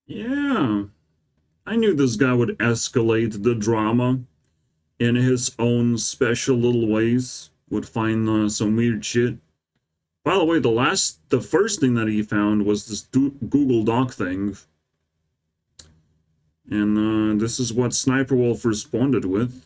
Yeah, I knew this guy would escalate the drama in his own special little ways. Would find some weird shit. By the way, the first thing that he found was this Google Doc thing. And this is what Sniperwolf responded with.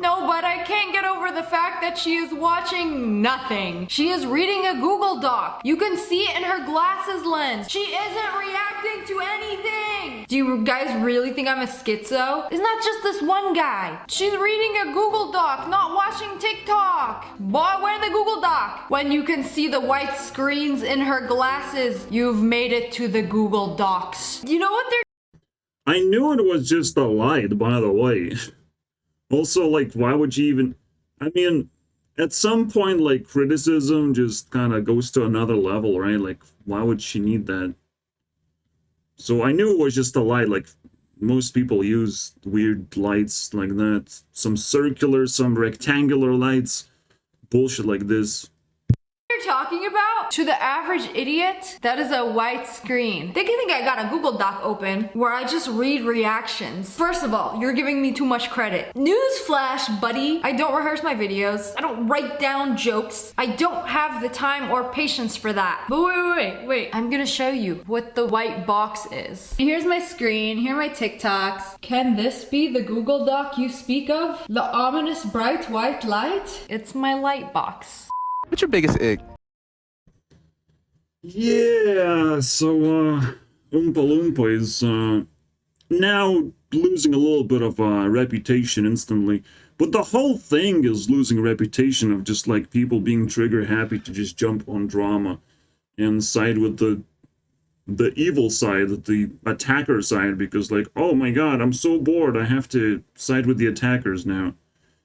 No, but I can't get over the fact that she is watching nothing. She is reading a Google Doc. You can see it in her glasses lens. She isn't reacting to anything. Do you guys really think I'm a schizo? It's not just this one guy. She's reading a Google Doc, not watching TikTok. Boy, where the Google Doc? When you can see the white screens in her glasses, you've made it to the Google Docs. You know what they're— I knew it was just a lie, by the way. Also, like, why would you even... I mean, at some point, like, criticism just kind of goes to another level, right? Like, why would she need that? So I knew it was just a lie. Like, most people use weird lights like that. Some circular, some rectangular lights. Bullshit like this. talking about? To the average idiot, that is a white screen. They can think I got a Google Doc open where I just read reactions. First of all, you're giving me too much credit. Newsflash, buddy. I don't rehearse my videos. I don't write down jokes. I don't have the time or patience for that. But wait. I'm gonna show you what the white box is. Here's my screen. Here are my TikToks. Can this be the Google Doc you speak of? The ominous bright white light? It's my light box. What's your biggest ick? Yeah, so, Oompaloompa is, now losing a little bit of, reputation instantly. But the whole thing is losing a reputation of just, like, people being trigger happy to just jump on drama and side with the evil side, the attacker side, because, like, oh my god, I'm so bored, I have to side with the attackers now.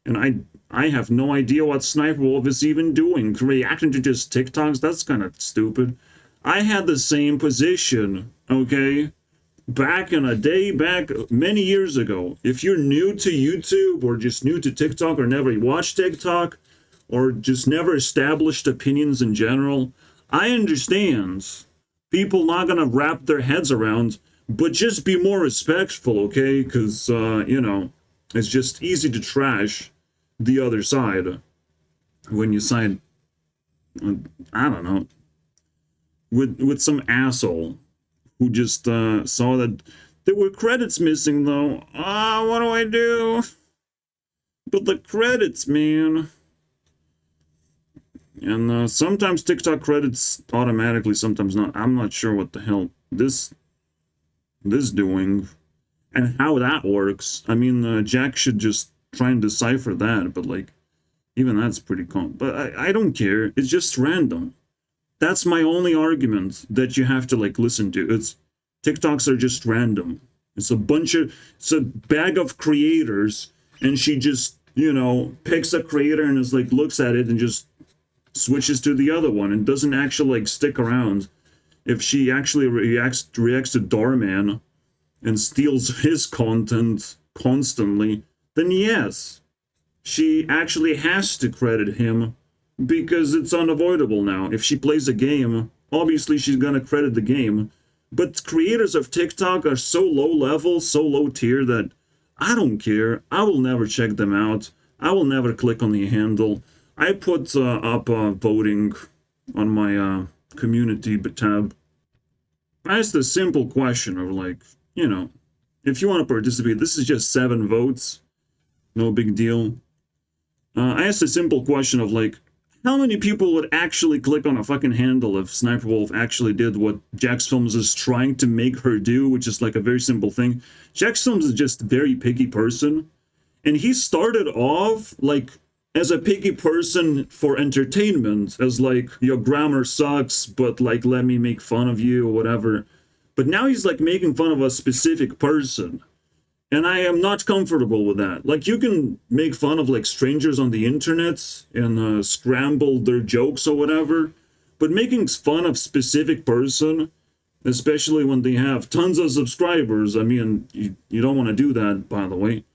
And I have no idea what Sniperwolf is even doing. Reacting to just TikToks? That's kind of stupid. I had the same position, okay? Back in a day, back many years ago. If you're new to YouTube, or just new to TikTok, or never watched TikTok, or just never established opinions in general, I understand people not gonna wrap their heads around, but just be more respectful, okay? Because, you know, it's just easy to trash the other side when you side, I don't know, with some asshole who just saw that there were credits missing, though. Ah, what do I do? But the credits, man. And sometimes TikTok credits automatically, sometimes not. I'm not sure what the hell this doing and how that works. I mean, Jack should just try and decipher that, but like, even that's pretty calm. But I don't care. It's just random. That's my only argument that you have to like listen to. It's TikToks are just random. It's a bag of creators, and she just, you know, picks a creator and is like, looks at it and just switches to the other one and doesn't actually like stick around. If she actually reacts to Doorman and steals his content constantly, then yes, she actually has to credit him because it's unavoidable now. If she plays a game, obviously she's gonna credit the game. But creators of TikTok are so low level, so low tier that I don't care. I will never check them out. I will never click on the handle. I put up voting on my community tab. I asked a simple question of like, you know, if you want to participate, this is just 7 votes. No big deal. I asked a simple question of like, how many people would actually click on a fucking handle if Sniperwolf actually did what Jax Films is trying to make her do, which is like a very simple thing. Jax Films is just a very picky person. And he started off like as a picky person for entertainment, as like, your grammar sucks, but like, let me make fun of you or whatever. But now he's like making fun of a specific person. And I am not comfortable with that. Like, you can make fun of, like, strangers on the internet and scramble their jokes or whatever. But making fun of specific person, especially when they have tons of subscribers, I mean, you don't want to do that, by the way.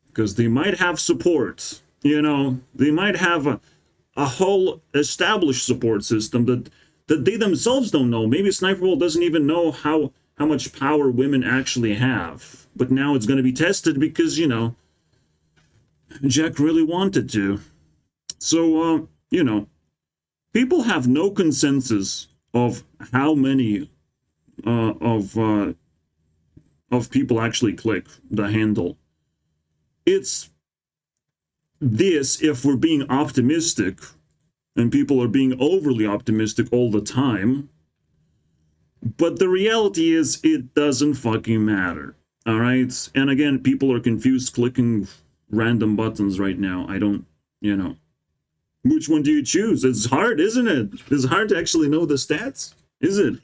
Because they might have support, you know. They might have a whole established support system that that they themselves don't know. Maybe SniperWolf doesn't even know how much power women actually have. But now it's going to be tested because, you know, Jack really wanted to. So, you know, people have no consensus of how many of people actually click the handle. It's this if we're being optimistic, and people are being overly optimistic all the time. But the reality is it doesn't fucking matter. All right? And again, people are confused clicking random buttons right now. I don't, you know. Which one do you choose? It's hard, isn't it? It's hard to actually know the stats, is it?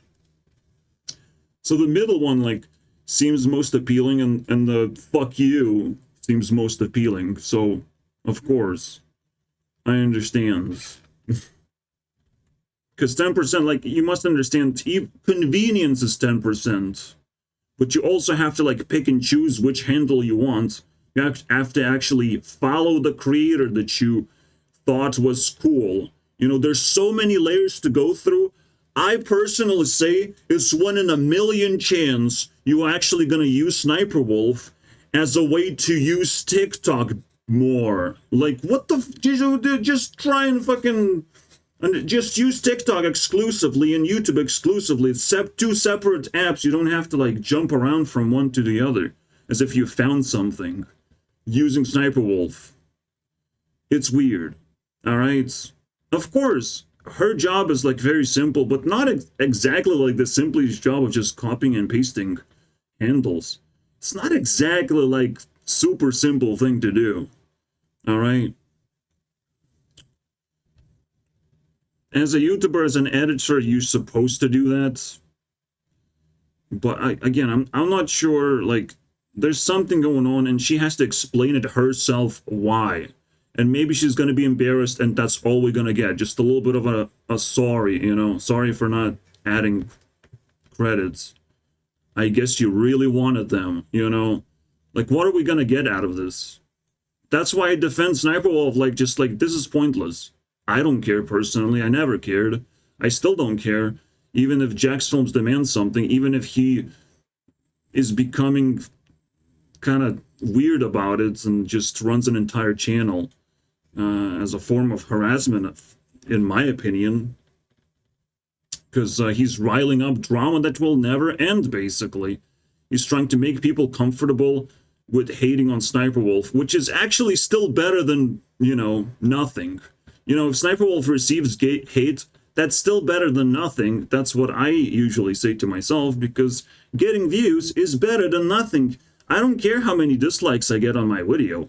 So the middle one, like, seems most appealing, and the fuck you seems most appealing. So, of course, I understand. Because 10%, like, you must understand, convenience is 10. But you also have to, like, pick and choose which handle you want. You have to actually follow the creator that you thought was cool. You know, there's so many layers to go through. I personally say it's 1 in a million chance you're actually going to use SniperWolf as a way to use TikTok more. Like, what the just try and fucking just use TikTok exclusively and YouTube exclusively. It's two separate apps. You don't have to, like, jump around from one to the other as if you found something using SniperWolf. It's weird. All right? Of course, her job is, like, very simple, but not exactly like the simplest job of just copying and pasting handles. It's not exactly, like, super simple thing to do. All right? As a YouTuber, as an editor, you're supposed to do that. But again, I'm not sure, like, there's something going on, and she has to explain it herself why. And maybe she's going to be embarrassed, and that's all we're going to get. Just a little bit of a sorry, you know. Sorry for not adding credits. I guess you really wanted them, you know. Like, what are we going to get out of this? That's why I defend SniperWolf, like, just like, this is pointless. I don't care personally. I never cared. I still don't care. Even if Jack's Films demands something, even if he is becoming kind of weird about it and just runs an entire channel as a form of harassment, in my opinion. Because he's riling up drama that will never end, basically. He's trying to make people comfortable with hating on SniperWolf, which is actually still better than, you know, nothing. You know, if SniperWolf receives hate, that's still better than nothing. That's what I usually say to myself, because getting views is better than nothing. I don't care how many dislikes I get on my video.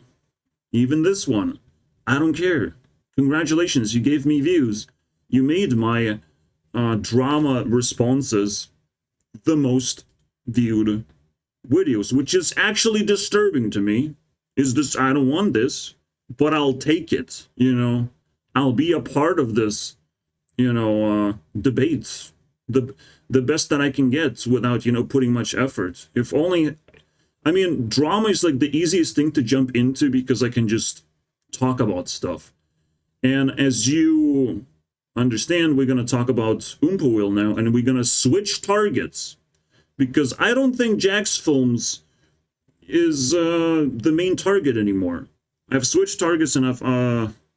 Even this one. I don't care. Congratulations, you gave me views. You made my drama responses the most viewed videos, which is actually disturbing to me. Is this, I don't want this, but I'll take it, you know. I'll be a part of this, you know, debate. The best that I can get without, you know, putting much effort. If only, I mean, drama is like the easiest thing to jump into because I can just talk about stuff. And as you understand, we're going to talk about Oompaville now, and we're going to switch targets. Because I don't think Jack's Films is the main target anymore. I've switched targets, and I've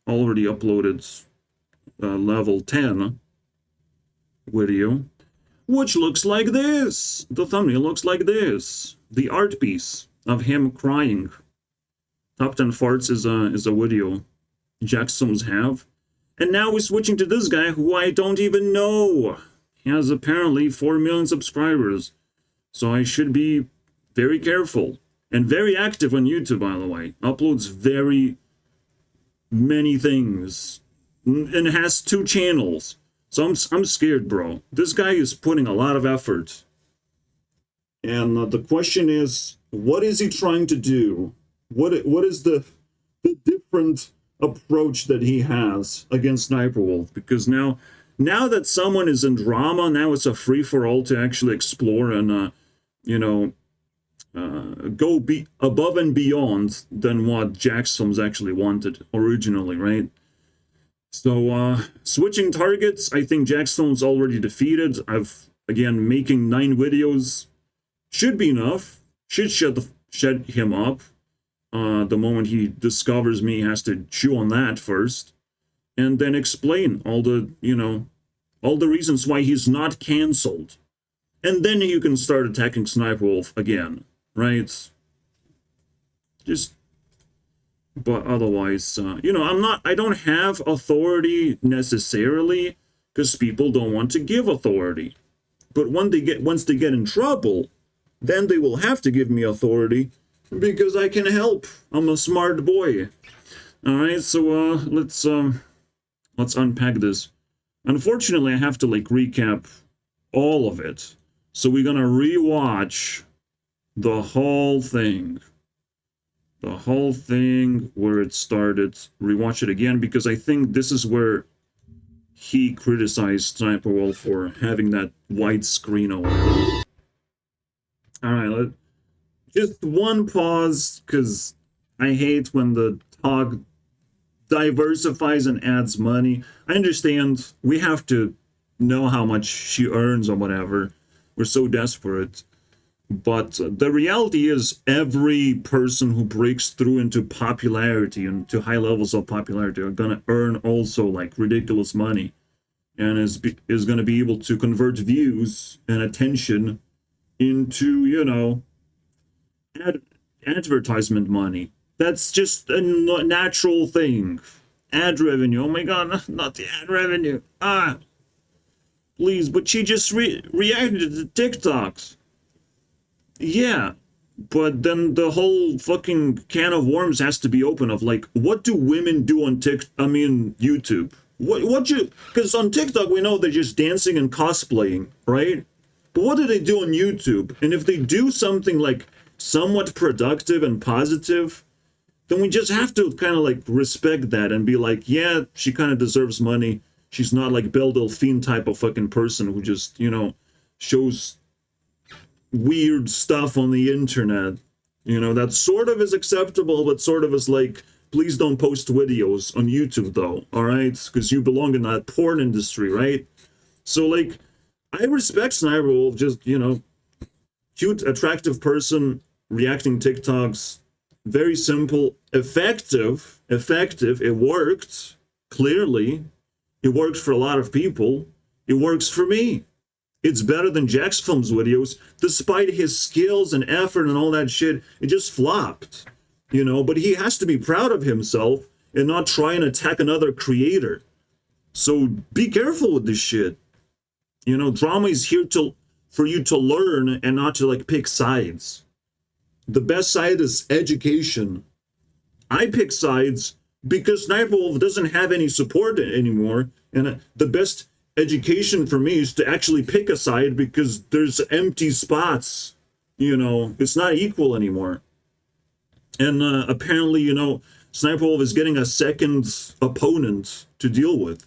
already uploaded level 10 video, which looks like this. The thumbnail looks like this. The art piece of him crying. Top 10 farts is a video Jack's Films have. And now we're switching to this guy who I don't even know. He has apparently 4 million subscribers. So I should be very careful. And very active on YouTube, by the way. Uploads very many things. And has 2 channels. So I'm scared, bro. This guy is putting a lot of effort. And the question is, what is he trying to do? What is the different approach that he has against SniperWolf? Because now that someone is in drama, now it's a free-for-all to actually explore and, you know, go above and beyond than what Jack's Films actually wanted originally, right? So, switching targets, I think Jackstone's already defeated. Again, making 9 videos should be enough. Should shut him up. The moment he discovers me, he has to chew on that first. And then explain all the, all the reasons why he's not cancelled. And then you can start attacking Sniperwolf again, right? But otherwise, I don't have authority necessarily, because people don't want to give authority. But once they get in trouble, then they will have to give me authority, because I can help. I'm a smart boy. Alright, so let's unpack this. Unfortunately, I have to recap all of it. So we're gonna rewatch the whole thing. The whole thing where it started. Rewatch it again, because I think this is where he criticized Sniperwolf for having that white screen over. Alright, just one pause, because I hate when the talk diversifies and adds money. I understand we have to know how much she earns or whatever. We're so desperate. But the reality is every person who breaks through into popularity and to high levels of popularity are gonna earn also ridiculous money, and is gonna be able to convert views and attention into, advertisement money. That's just a natural thing. Ad revenue. Oh my god, not the ad revenue. Please, but she just reacted to TikToks. Yeah, but then the whole fucking can of worms has to be open of what do women do on YouTube? Because on TikTok we know they're just dancing and cosplaying, right? But what do they do on YouTube? And if they do something somewhat productive and positive, then we just have to kind of respect that and be yeah, she kind of deserves money. She's not Belle Delphine type of fucking person who just, shows weird stuff on the internet. That sort of is acceptable, but sort of is please don't post videos on YouTube though, alright? Because you belong in that porn industry, right? So I respect Sniperwolf, just, cute, attractive person, reacting TikToks, very simple, effective, it worked, clearly. It works for a lot of people. It works for me. It's better than Jack's Films videos, despite his skills and effort and all that shit. It just flopped, but he has to be proud of himself and not try and attack another creator. So be careful with this shit. Drama is here for you to learn and not to pick sides. The best side is education. I pick sides because Sniperwolf doesn't have any support anymore, and the best education for me is to actually pick a side because there's empty spots. It's not equal anymore. And apparently, Sniperwolf is getting a second opponent to deal with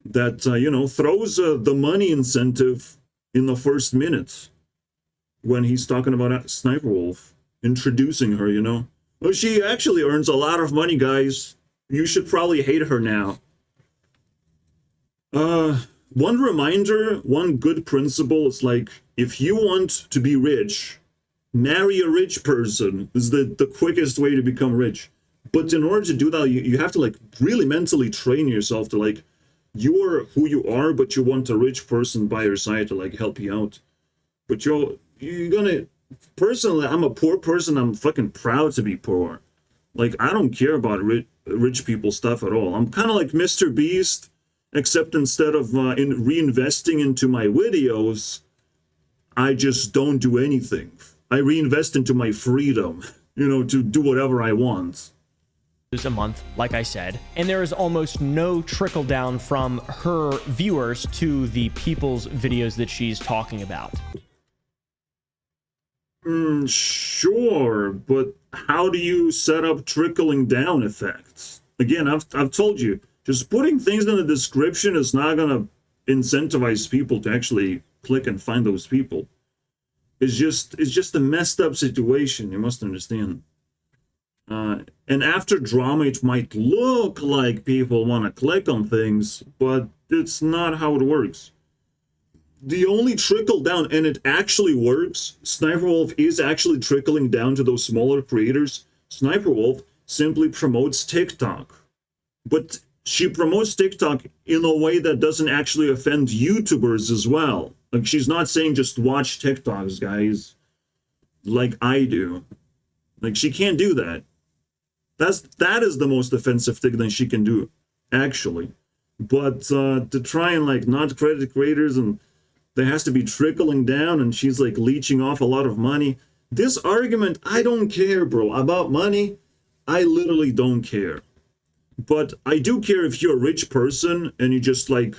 that, throws the money incentive in the first minute when he's talking about Sniperwolf, introducing her, Well, she actually earns a lot of money, guys. You should probably hate her now. One reminder, one good principle is if you want to be rich, marry a rich person is the quickest way to become rich. But in order to do that, you have to really mentally train yourself to you're who you are, but you want a rich person by your side to help you out. But you're gonna, personally, I'm a poor person. I'm fucking proud to be poor. I don't care about rich people stuff at all. I'm kind of like Mr. Beast, except instead of reinvesting into my videos, I just don't do anything. I reinvest into my freedom, to do whatever I want. A month, like I said, and there is almost no trickle down from her viewers to the people's videos that she's talking about. Sure, but how do you set up trickling down effects? Again, I've told you, just putting things in the description is not gonna incentivize people to actually click and find those people. It's just a messed up situation, you must understand. And after drama, it might look like people want to click on things, but it's not how it works. The only trickle down, and it actually works, Sniperwolf is actually trickling down to those smaller creators. Sniperwolf simply promotes TikTok. But she promotes TikTok in a way that doesn't actually offend YouTubers as well. Like, she's not saying just watch TikToks, guys, like I do. Like, she can't do that. That is the most offensive thing that she can do, actually. But to try and, like, not credit creators, and there has to be trickling down, and she's, like, leeching off a lot of money. This argument, I don't care, bro. About money, I literally don't care. But I do care if you're a rich person and you just, like,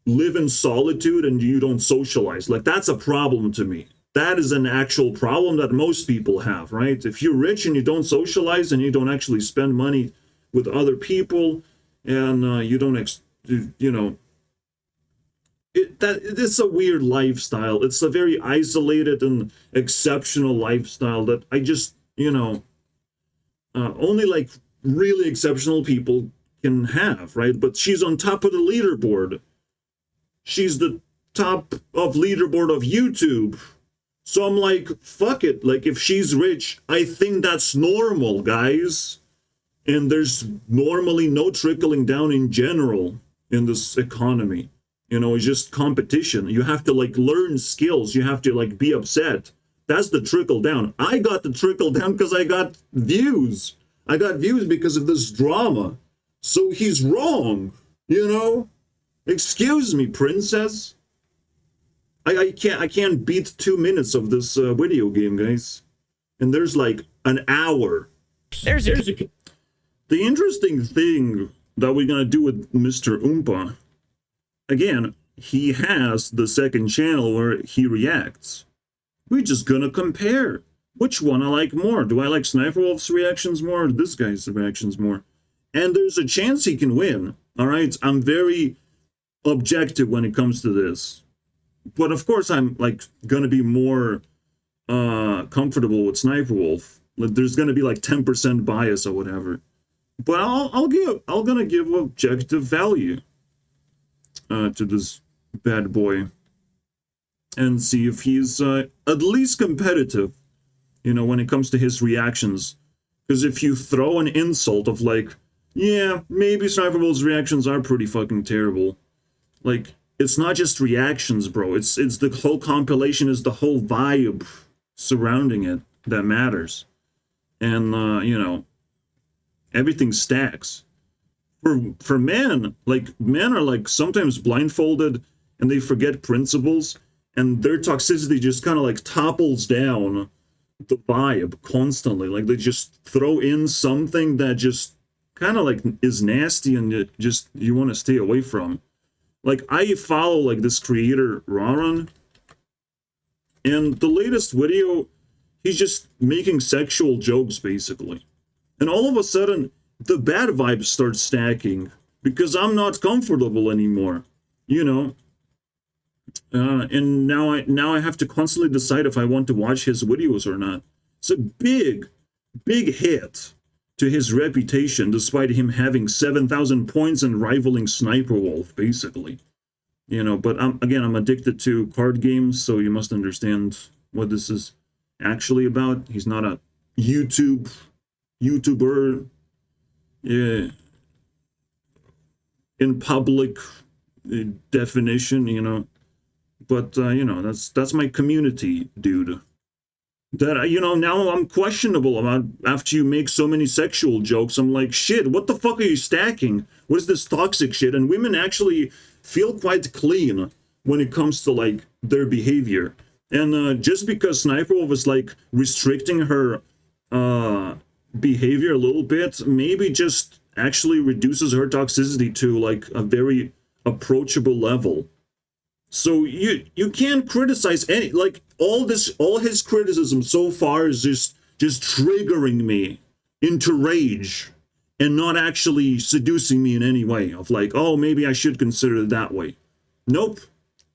live in solitude and you don't socialize. Like, that's a problem to me. That is an actual problem that most people have, right? If you're rich and you don't socialize and you don't actually spend money with other people, and you don't, you know, it's a weird lifestyle. It's a very isolated and exceptional lifestyle that I just, you know, only like really exceptional people can have, right? But she's on top of the leaderboard. She's the top of leaderboard of YouTube. So I'm like, fuck it. Like, if she's rich, I think that's normal, guys. And there's normally no trickling down in general in this economy. You know, it's just competition. You have to, like, learn skills. You have to, like, be upset. That's the trickle down. I got the trickle down because I got views. I got views because of this drama. So he's wrong, you know? Excuse me, princess. I can't beat 2 minutes of this video game, guys. And there's like an hour. The interesting thing that we're gonna do with Mr. Oompa, again, he has the second channel where he reacts. We're just gonna compare which one I like more. Do I like Sniperwolf's reactions more or this guy's reactions more? And there's a chance he can win. All right, I'm very objective when it comes to this. But of course, I'm like gonna be more comfortable with Sniperwolf. Like, there's gonna be like 10% bias or whatever. But I'm gonna give objective value to this bad boy and see if he's at least competitive, you know, when it comes to his reactions. Because if you throw an insult of like, yeah, maybe Sniperwolf's reactions are pretty fucking terrible, like, it's not just reactions, bro. It's the whole compilation, is the whole vibe surrounding it that matters. And, you know, everything stacks. For men, like, men are, like, sometimes blindfolded and they forget principles, and their toxicity just kind of, like, topples down the vibe constantly. Like, they just throw in something that just kind of, like, is nasty and you want to stay away from. Like, I follow, like, this creator, Raron, and the latest video, he's just making sexual jokes, basically. And all of a sudden, the bad vibes start stacking, because I'm not comfortable anymore, you know? And now I have to constantly decide if I want to watch his videos or not. It's a big hit to his reputation, despite him having 7,000 points and rivaling Sniperwolf, basically. You know, but I'm addicted to card games, so you must understand what this is actually about. He's not a YouTuber, in public definition, you know. But, you know, that's my community, dude. That, you know, now I'm questionable about, after you make so many sexual jokes, I'm like, shit, what the fuck are you stacking? What is this toxic shit? And women actually feel quite clean when it comes to, like, their behavior. And just because Sniperwolf is, like, restricting her behavior a little bit, maybe just actually reduces her toxicity to, like, a very approachable level. So you can't criticize any, like, all his criticism so far is just triggering me into rage and not actually seducing me in any way of like, oh, maybe I should consider it that way. Nope.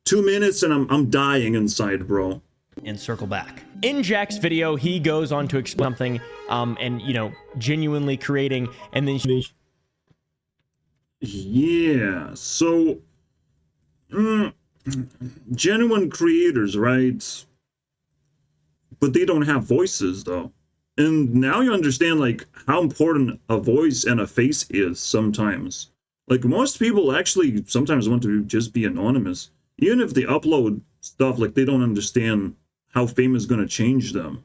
2 minutes and I'm dying inside, bro. And circle back. In Jack's video, he goes on to explain something and, you know, genuinely creating, and then yeah, so genuine creators, right? But they don't have voices though. And now you understand like how important a voice and a face is sometimes. Like most people actually sometimes want to just be anonymous. Even if they upload stuff, like they don't understand how fame is going to change them.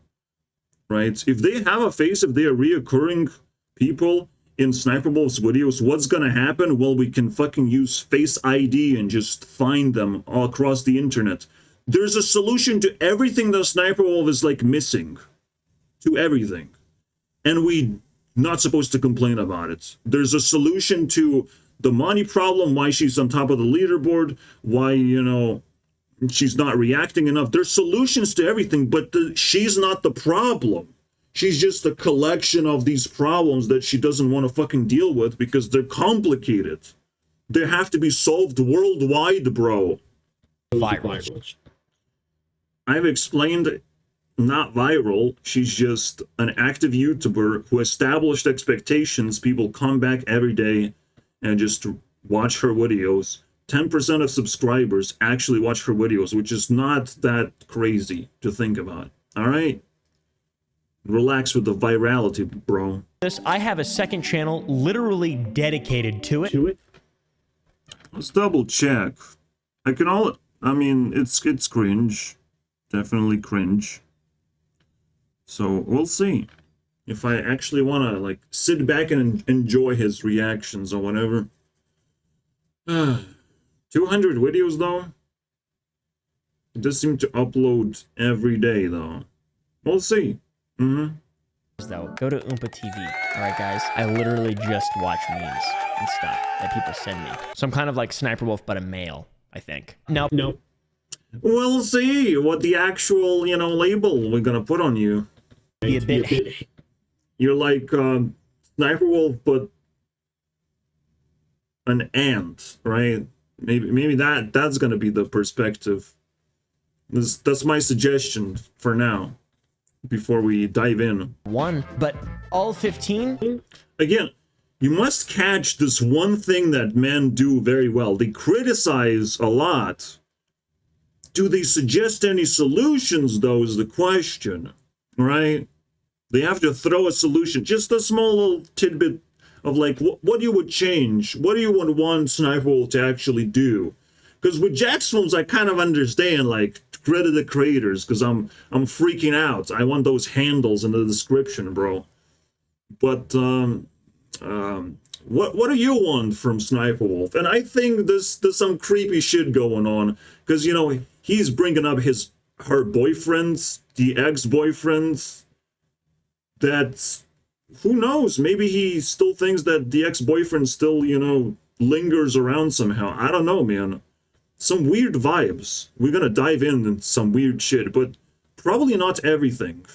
Right? If they have a face, if they are reoccurring people in SSSniperwolf's videos, what's going to happen? Well, we can fucking use Face ID and just find them all across the internet. There's a solution to everything that SSniperwolf is like missing. To everything. And we not supposed to complain about it. There's a solution to the money problem, why she's on top of the leaderboard, why, you know, she's not reacting enough. There's solutions to everything, but she's not the problem. She's just a collection of these problems that she doesn't want to fucking deal with because they're complicated. They have to be solved worldwide, bro. viral. I've explained not viral. She's just an active YouTuber who established expectations. People come back every day and just watch her videos. 10% of subscribers actually watch her videos, which is not that crazy to think about. All right? Relax with the virality, bro. I have a second channel literally dedicated to it. Let's double check. I mean, it's cringe. Definitely cringe. So we'll see if I actually want to like sit back and enjoy his reactions or whatever. 200 videos though. It does seem to upload every day though. We'll see. Though, go to Oompa TV. All right, guys. I literally just watch memes and stuff that people send me. So I'm kind of like SSSniperwolf, but a male, I think. Nope. We'll see what the actual, you know, label we're gonna put on you. Be a bit. You're like SSSniperwolf, but an ant, right? Maybe that's gonna be the perspective. That's my suggestion for now. Before we dive in. One, but all 15? Again, you must catch this one thing that men do very well. They criticize a lot. Do they suggest any solutions, though, is the question, right? They have to throw a solution, just a small little tidbit of like, what you would change? What do you would want SSniperwolf to actually do? Because with Jack's films, I kind of understand, like, credit the creators, because I'm freaking out. I want those handles in the description, bro. But what do you want from SSniperwolf? And I think there's some creepy shit going on, because you know he's bringing up her boyfriends, the ex-boyfriends. That who knows? Maybe he still thinks that the ex-boyfriend still, you know, lingers around somehow. I don't know, man. Some weird vibes. We're gonna dive in some weird shit, but probably not everything.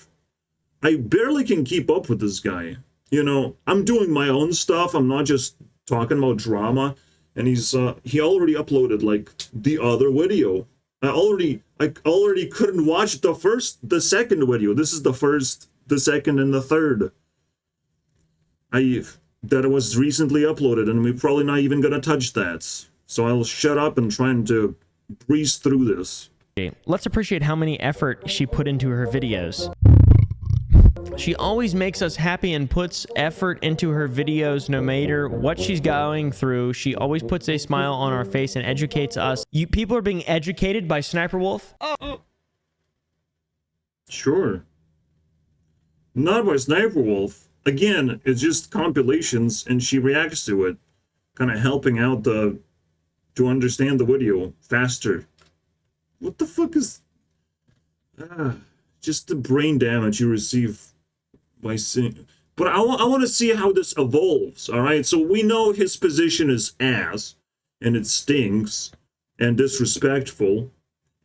I barely can keep up with this guy. You know, I'm doing my own stuff. I'm not just talking about drama. And he already uploaded like the other video. I already couldn't watch the second video. This is the first, the second, and the third. That was recently uploaded, and we're probably not even gonna touch that. So I'll shut up and try to breeze through this. Let's appreciate how many effort she put into her videos. She always makes us happy and puts effort into her videos no matter what she's going through. She always puts a smile on our face and educates us. People are being educated by SSniperwolf. Sure. Not by SSniperwolf. Again, it's just compilations and she reacts to it. Kind of helping out to understand the video faster. What the fuck is... just the brain damage you receive by seeing... But I want to see how this evolves, alright? So we know his position is ass, and it stinks, and disrespectful,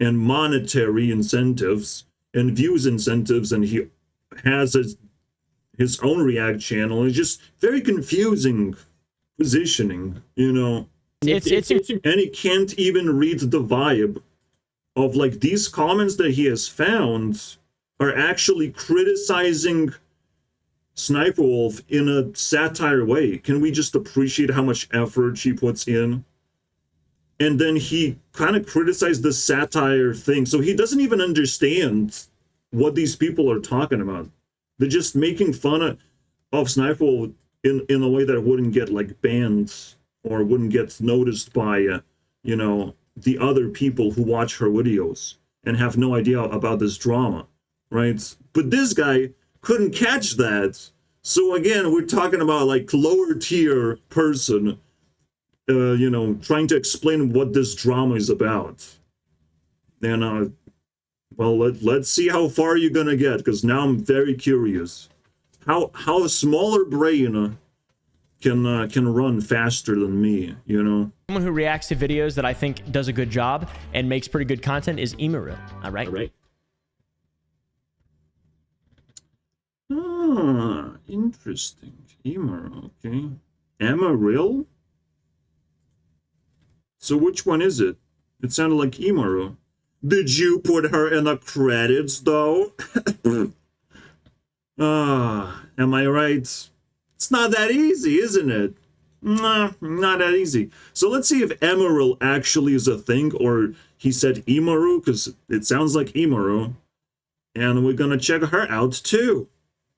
and monetary incentives, and views incentives, and he has his own React channel. It's just very confusing positioning, you know? And he can't even read the vibe of like these comments that he has found are actually criticizing Sniperwolf in a satire way? Can we just appreciate how much effort she puts in? And then he kind of criticized the satire thing. So he doesn't even understand what these people are talking about. They're just making fun of Sniperwolf in a way that it wouldn't get like banned or wouldn't get noticed by, you know, the other people who watch her videos and have no idea about this drama, right? But this guy couldn't catch that. So again, we're talking about like lower tier person, you know, trying to explain what this drama is about. And well, let's see how far you're gonna get, because now I'm very curious. How a smaller brain can run faster than me, you know? Someone who reacts to videos that I think does a good job and makes pretty good content is Emaru. All right. Ah, interesting. Emaru, okay. Emeril? So which one is it? It sounded like Emaru. Did you put her in the credits, though? Am I right? It's not that easy, isn't it? Nah, not that easy. So let's see if Emeril actually is a thing, or he said Emaru, because it sounds like Emaru. And we're gonna check her out, too.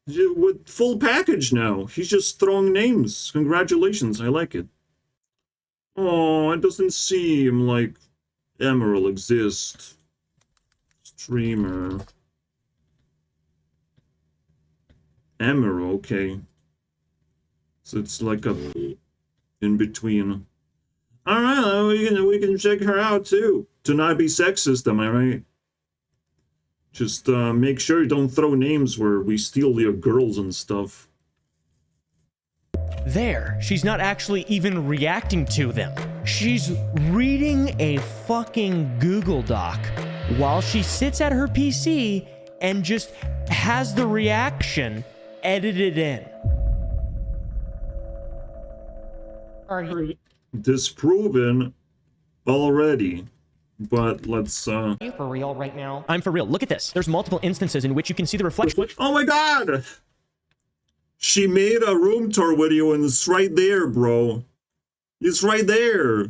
With full package now. He's just throwing names. Congratulations, I like it. Oh, it doesn't seem like Emeril exists. Streamer. Emeril, okay. So it's like a in between. Alright, we can check her out too. To not be sexist, am I right? Just make sure you don't throw names where we steal your girls and stuff. There, she's not actually even reacting to them. She's reading a fucking Google Doc while she sits at her PC and just has the reaction edited in. Disproven already. But let's Are you for real right now? I'm for real. Look at this. There's multiple instances in which you can see the reflection. Oh my god! She made a room tour video and it's right there, bro. It's right there.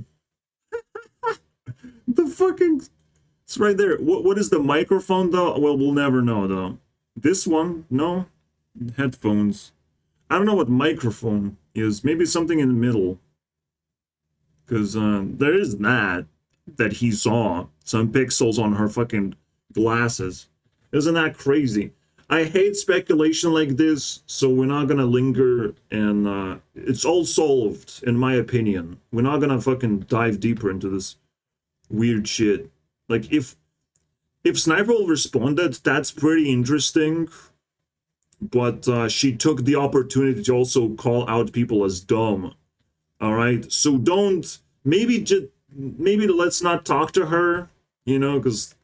The fucking... It's right there. What is the microphone, though? Well, we'll never know, though. This one? No? Headphones. I don't know what microphone is. Maybe something in the middle. Because there is that he saw. Some pixels on her fucking glasses. Isn't that crazy? I hate speculation like this, so we're not gonna linger, and it's all solved, in my opinion. We're not gonna fucking dive deeper into this weird shit. Like, if Sniperwolf responded, that's pretty interesting, but she took the opportunity to also call out people as dumb. Alright? So don't... Maybe let's not talk to her, you know, because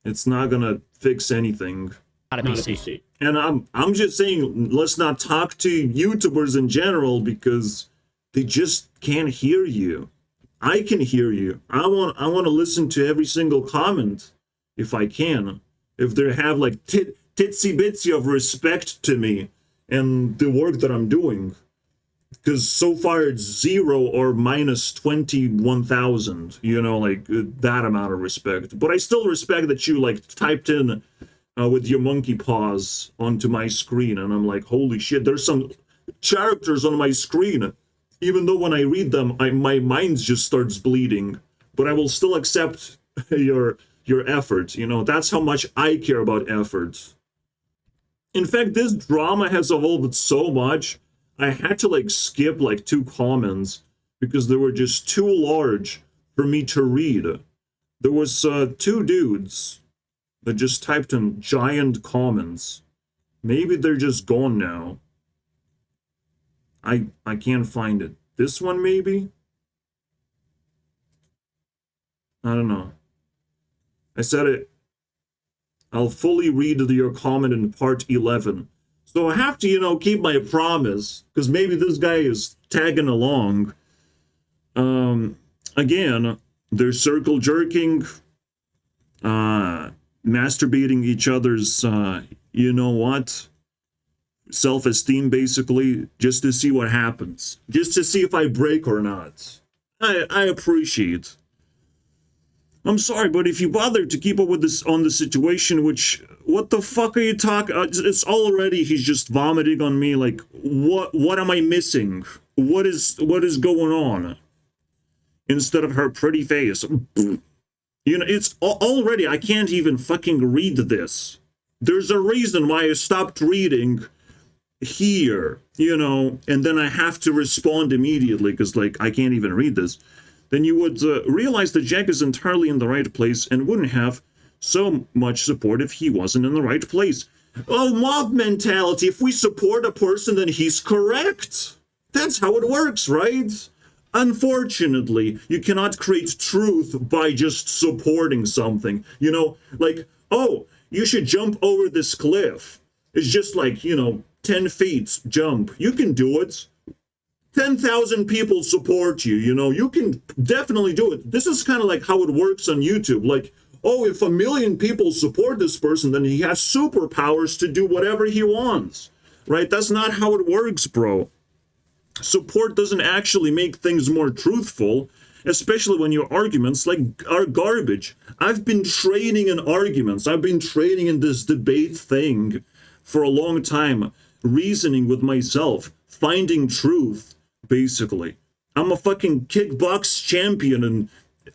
it's not gonna fix anything. Not a PC. And I'm just saying, let's not talk to YouTubers in general, because they just can't hear you. I can hear you. I want to listen to every single comment, if I can. If they have like titsy bitsy of respect to me and the work that I'm doing. Because so far it's 0 or minus 21,000, you know, like that amount of respect. But I still respect that you like typed in with your monkey paws onto my screen, and I'm like, holy shit, there's some characters on my screen. Even though when I read them, my mind just starts bleeding. But I will still accept your effort, you know, that's how much I care about effort. In fact, this drama has evolved so much, I had to like skip like 2 comments because they were just too large for me to read. There was 2 dudes that just typed in giant comments. Maybe they're just gone now. I can't find it. This one maybe? I don't know. I said it. I'll fully read your comment in part 11. So I have to, you know, keep my promise, because maybe this guy is tagging along. Again, they're circle jerking, masturbating each other's, you know what, self-esteem, basically, just to see what happens. Just to see if I break or not. I appreciate. I'm sorry, but if you bother to keep up with this on the situation, which, what the fuck are you talking? It's already, he's just vomiting on me, like, what am I missing? What is going on? Instead of her pretty face. You know, it's already, I can't even fucking read this. There's a reason why I stopped reading here, you know, and then I have to respond immediately because, like, I can't even read this. Then you would realize that Jack is entirely in the right place and wouldn't have so much support if he wasn't in the right place. Oh, mob mentality. If we support a person, then he's correct. That's how it works, right? Unfortunately, you cannot create truth by just supporting something. You know, like, oh, you should jump over this cliff. It's just like, you know, 10 feet jump. You can do it. 10,000 people support you, you know, you can definitely do it. This is kind of like how it works on YouTube. Like, oh, if 1 million people support this person, then he has superpowers to do whatever he wants, right? That's not how it works, bro. Support doesn't actually make things more truthful, especially when your arguments are garbage. I've been training in arguments. I've been training in this debate thing for a long time, reasoning with myself, finding truth. Basically, I'm a fucking kickbox champion in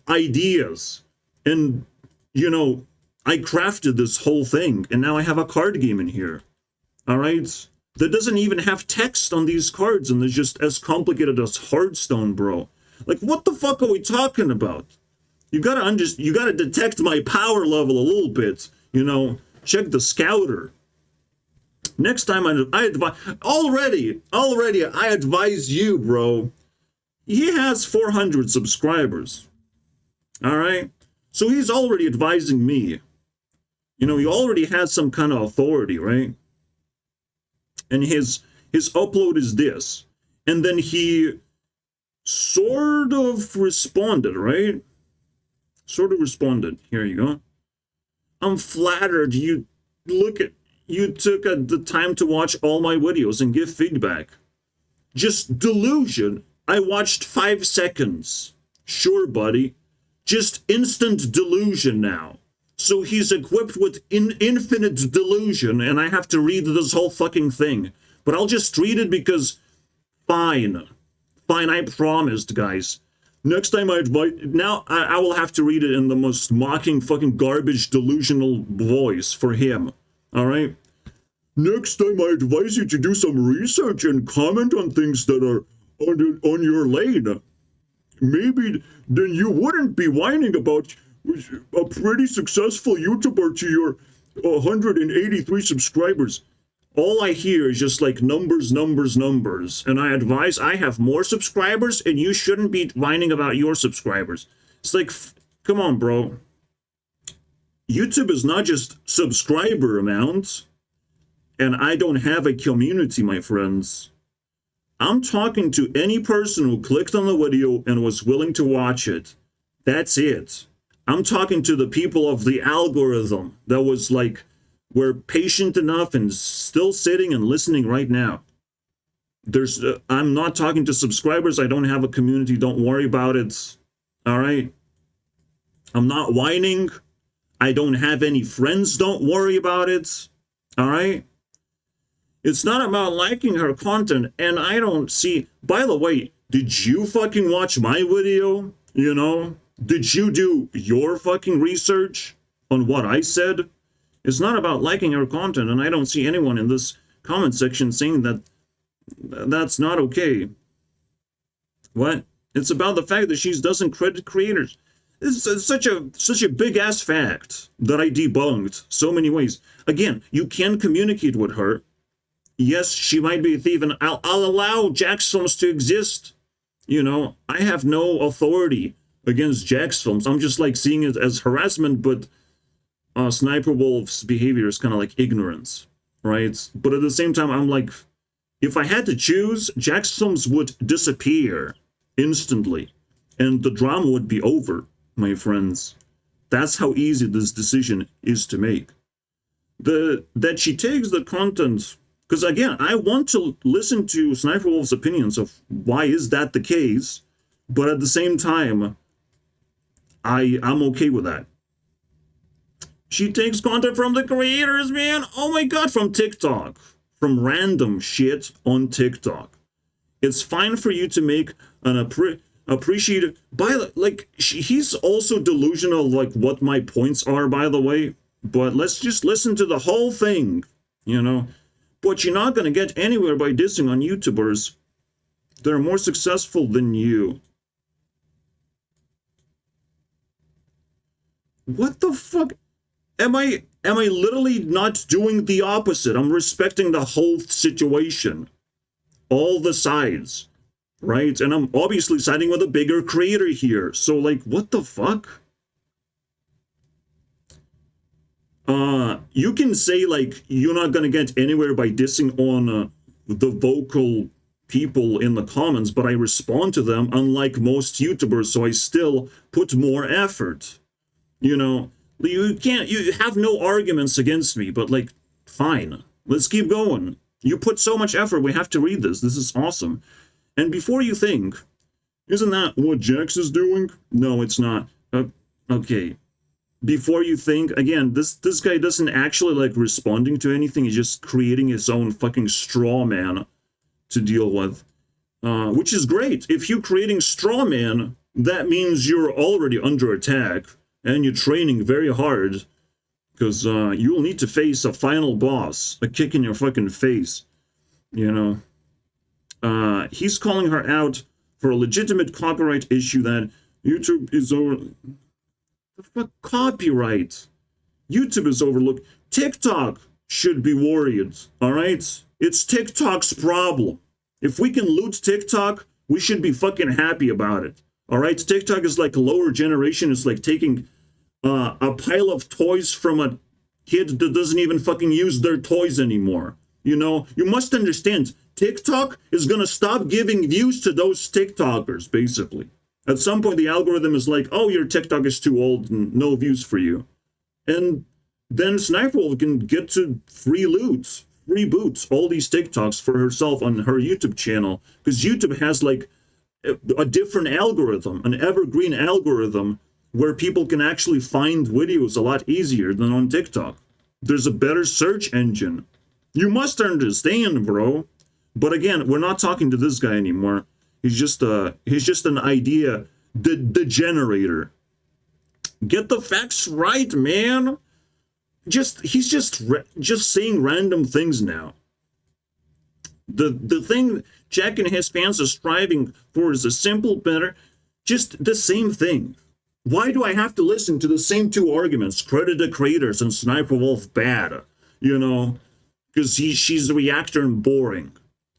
ideas. And, you know, I crafted this whole thing. And now I have a card game in here. All right? That doesn't even have text on these cards. And they're just as complicated as Hearthstone, bro. Like, what the fuck are we talking about? You gotta detect my power level a little bit. You know, check the scouter. Next time I advise, already, I advise you, bro. He has 400 subscribers. All right? So he's already advising me. You know, he already has some kind of authority, right? And his upload is this. And then he sort of responded, right? Sort of responded. Here you go. I'm flattered you took the time to watch all my videos and give feedback. Just delusion. I watched 5 seconds. Sure, buddy. Just instant delusion now. So he's equipped with infinite delusion, and I have to read this whole fucking thing. But I'll just read it because, fine. Fine, I promised, guys. Next time I will have to read it in the most mocking fucking garbage delusional voice for him. All right? Next time I advise you to do some research and comment on things that are on your lane. Maybe then you wouldn't be whining about a pretty successful YouTuber to your 183 subscribers. All I hear is just like numbers. And I advise I have more subscribers and you shouldn't be whining about your subscribers. It's like, come on, bro. YouTube is not just subscriber amounts. And I don't have a community, my friends. I'm talking to any person who clicked on the video and was willing to watch it. That's it. I'm talking to the people of the algorithm that was like, were patient enough and still sitting and listening right now. I'm not talking to subscribers. I don't have a community. Don't worry about it. All right? I'm not whining. I don't have any friends. Don't worry about it. All right? It's not about liking her content, and I don't see... By the way, did you fucking watch my video? You know? Did you do your fucking research on what I said? It's not about liking her content, and I don't see anyone in this comment section saying that that's not okay. What? It's about the fact that she doesn't credit creators. It's such a big-ass fact that I debunked so many ways. Again, you can communicate with her. Yes, she might be a thief, and I'll allow Jack's films to exist. You know, I have no authority against Jack's films. I'm just like seeing it as harassment, but Sniperwolf's behavior is kind of like ignorance, right? But at the same time, I'm like, if I had to choose, Jack's films would disappear instantly, and the drama would be over, my friends. That's how easy this decision is to make. That she takes the content Because again, I want to listen to Sniperwolf's opinions of why is that the case, but at the same time, I'm okay with that. She takes content from the creators, man. Oh my god, from TikTok. From random shit on TikTok. It's fine for you to make an appreciated... he's also delusional, like, what my points are, by the way. But let's just listen to the whole thing, you know. But you're not going to get anywhere by dissing on YouTubers that are more successful than you. What the fuck? Am I literally not doing the opposite? I'm respecting the whole situation. All the sides. Right? And I'm obviously siding with a bigger creator here. So, like, what the fuck? You can say, like, you're not gonna get anywhere by dissing on the vocal people in the comments, but I respond to them unlike most YouTubers, so I still put more effort. You know, you have no arguments against me, but, like, fine. Let's keep going. You put so much effort, we have to read this. This is awesome. And before you think, isn't that what Jax is doing? No, it's not. Okay. Before you think, again, this guy doesn't actually like responding to anything. He's just creating his own fucking straw man to deal with, which is great. If you're creating straw man, that means you're already under attack and you're training very hard because you'll need to face a final boss, a kick in your fucking face, you know. He's calling her out for a legitimate copyright issue that YouTube is over... Fuck copyright. YouTube is overlooked. TikTok should be worried, all right? It's TikTok's problem. If we can loot TikTok, we should be fucking happy about it, all right? TikTok is like a lower generation. It's like taking a pile of toys from a kid that doesn't even fucking use their toys anymore. You know, you must understand, TikTok is gonna stop giving views to those TikTokers, basically. At some point, the algorithm is like, oh, your TikTok is too old and no views for you. And then Sniperwolf can get to free loot, free boots, all these TikToks for herself on her YouTube channel. Because YouTube has like a different algorithm, an evergreen algorithm, where people can actually find videos a lot easier than on TikTok. There's a better search engine. You must understand, bro. But again, we're not talking to this guy anymore. He's just an idea generator. Get the facts right, man. He's just saying random things now. The thing Jack and his fans are striving for is a simple, better, just the same thing. Why do I have to listen to the same two arguments? Credit the creators and Sniperwolf bad, you know, because she's a reactor and boring.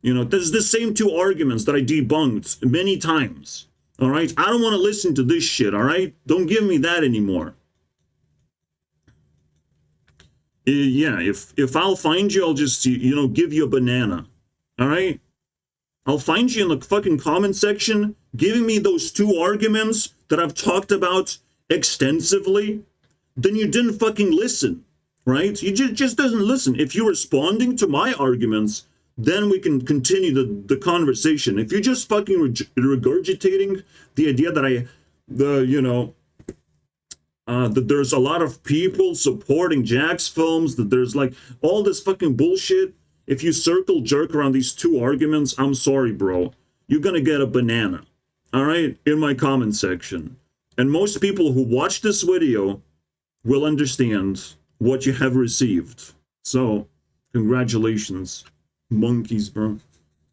You know, there's the same two arguments that I debunked many times. All right? I don't want to listen to this shit, all right? Don't give me that anymore. Yeah, if I'll find you, I'll just, you know, give you a banana. All right? I'll find you in the fucking comment section giving me those two arguments that I've talked about extensively. Then you didn't fucking listen, right? You just doesn't listen. If you're responding to my arguments, then we can continue the conversation. If you're just fucking regurgitating the idea that that there's a lot of people supporting Jack's films, that there's like all this fucking bullshit. If you circle jerk around these two arguments, I'm sorry, bro. You're gonna get a banana, all right, in my comment section. And most people who watch this video will understand what you have received. So, congratulations. Monkeys, bro.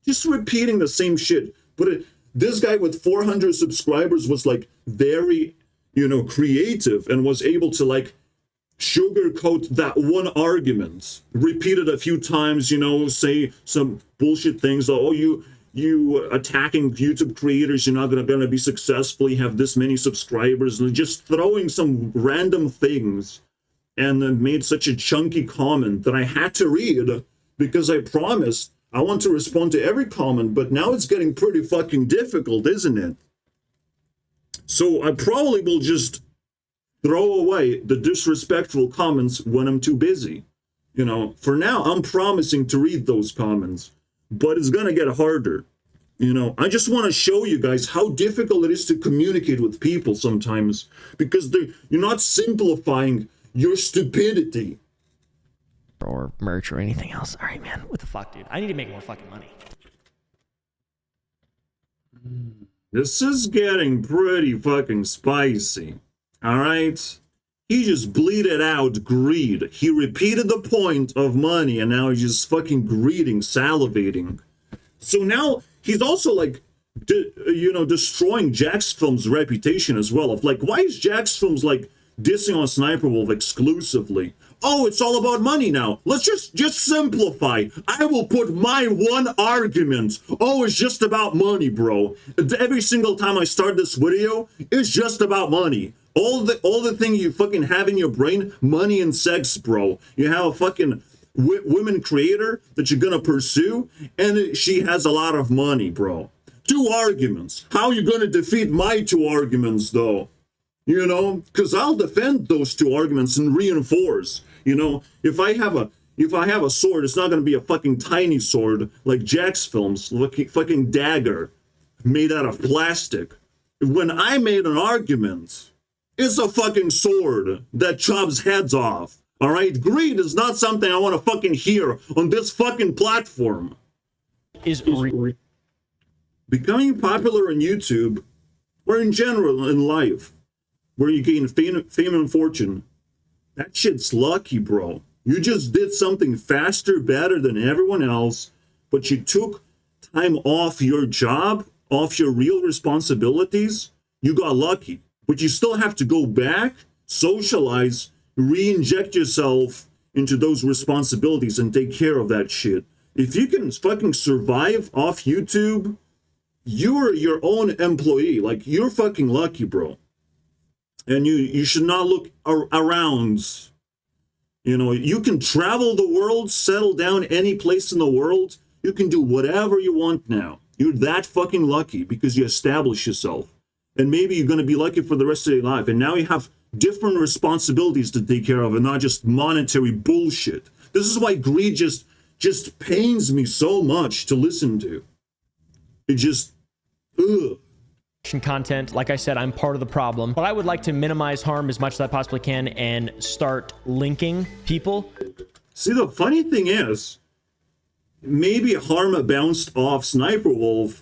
Just repeating the same shit. But this guy with 400 subscribers was like very, you know, creative and was able to like sugarcoat that one argument, repeat it a few times, you know, say some bullshit things like, oh, you attacking YouTube creators, you're not gonna be successful, you have this many subscribers, and just throwing some random things, and then made such a chunky comment that I had to read. Because I promised I want to respond to every comment, but now it's getting pretty fucking difficult, isn't it? So I probably will just throw away the disrespectful comments when I'm too busy. You know, for now, I'm promising to read those comments, but it's gonna get harder. You know, I just want to show you guys how difficult it is to communicate with people sometimes, because you're not simplifying your stupidity. Or merch or anything else. All right, man. What the fuck, dude? I need to make more fucking money. This is getting pretty fucking spicy. All right? He just bleated out greed. He repeated the point of money, and now he's just fucking greeting, salivating. So now he's also like, you know, destroying Jax Films' reputation as well. Of like, why is Jax Films like dissing on Sniperwolf exclusively? Oh, it's all about money now. Let's just simplify. I will put my one argument. Oh, it's just about money, bro. Every single time I start this video, it's just about money. All the thing you fucking have in your brain, money and sex, bro. You have a fucking women creator that you're gonna pursue, and she has a lot of money, bro. 2 arguments. How you gonna defeat my 2 arguments, though? You know, because I'll defend those 2 arguments and reinforce. You know, if I have a sword, it's not gonna be a fucking tiny sword like Jax Films, fucking dagger made out of plastic. When I made an argument, it's a fucking sword that chops heads off. All right, greed is not something I want to fucking hear on this fucking platform. Becoming popular on YouTube, or in general in life, where you gain fame and fortune, that shit's lucky, bro. You just did something faster, better than everyone else, but you took time off your job, off your real responsibilities. You got lucky, but you still have to go back, socialize, re-inject yourself into those responsibilities and take care of that shit. If you can fucking survive off YouTube, you're your own employee. Like, you're fucking lucky, bro. And you should not look around. You know, you can travel the world, settle down any place in the world. You can do whatever you want now. You're that fucking lucky because you establish yourself. And maybe you're going to be lucky for the rest of your life. And now you have different responsibilities to take care of and not just monetary bullshit. This is why greed just pains me so much to listen to. It just, ugh. Content, like I said, I'm part of the problem, but I would like to minimize harm as much as I possibly can and start linking people. See, the funny thing is, maybe harm bounced off Sniperwolf,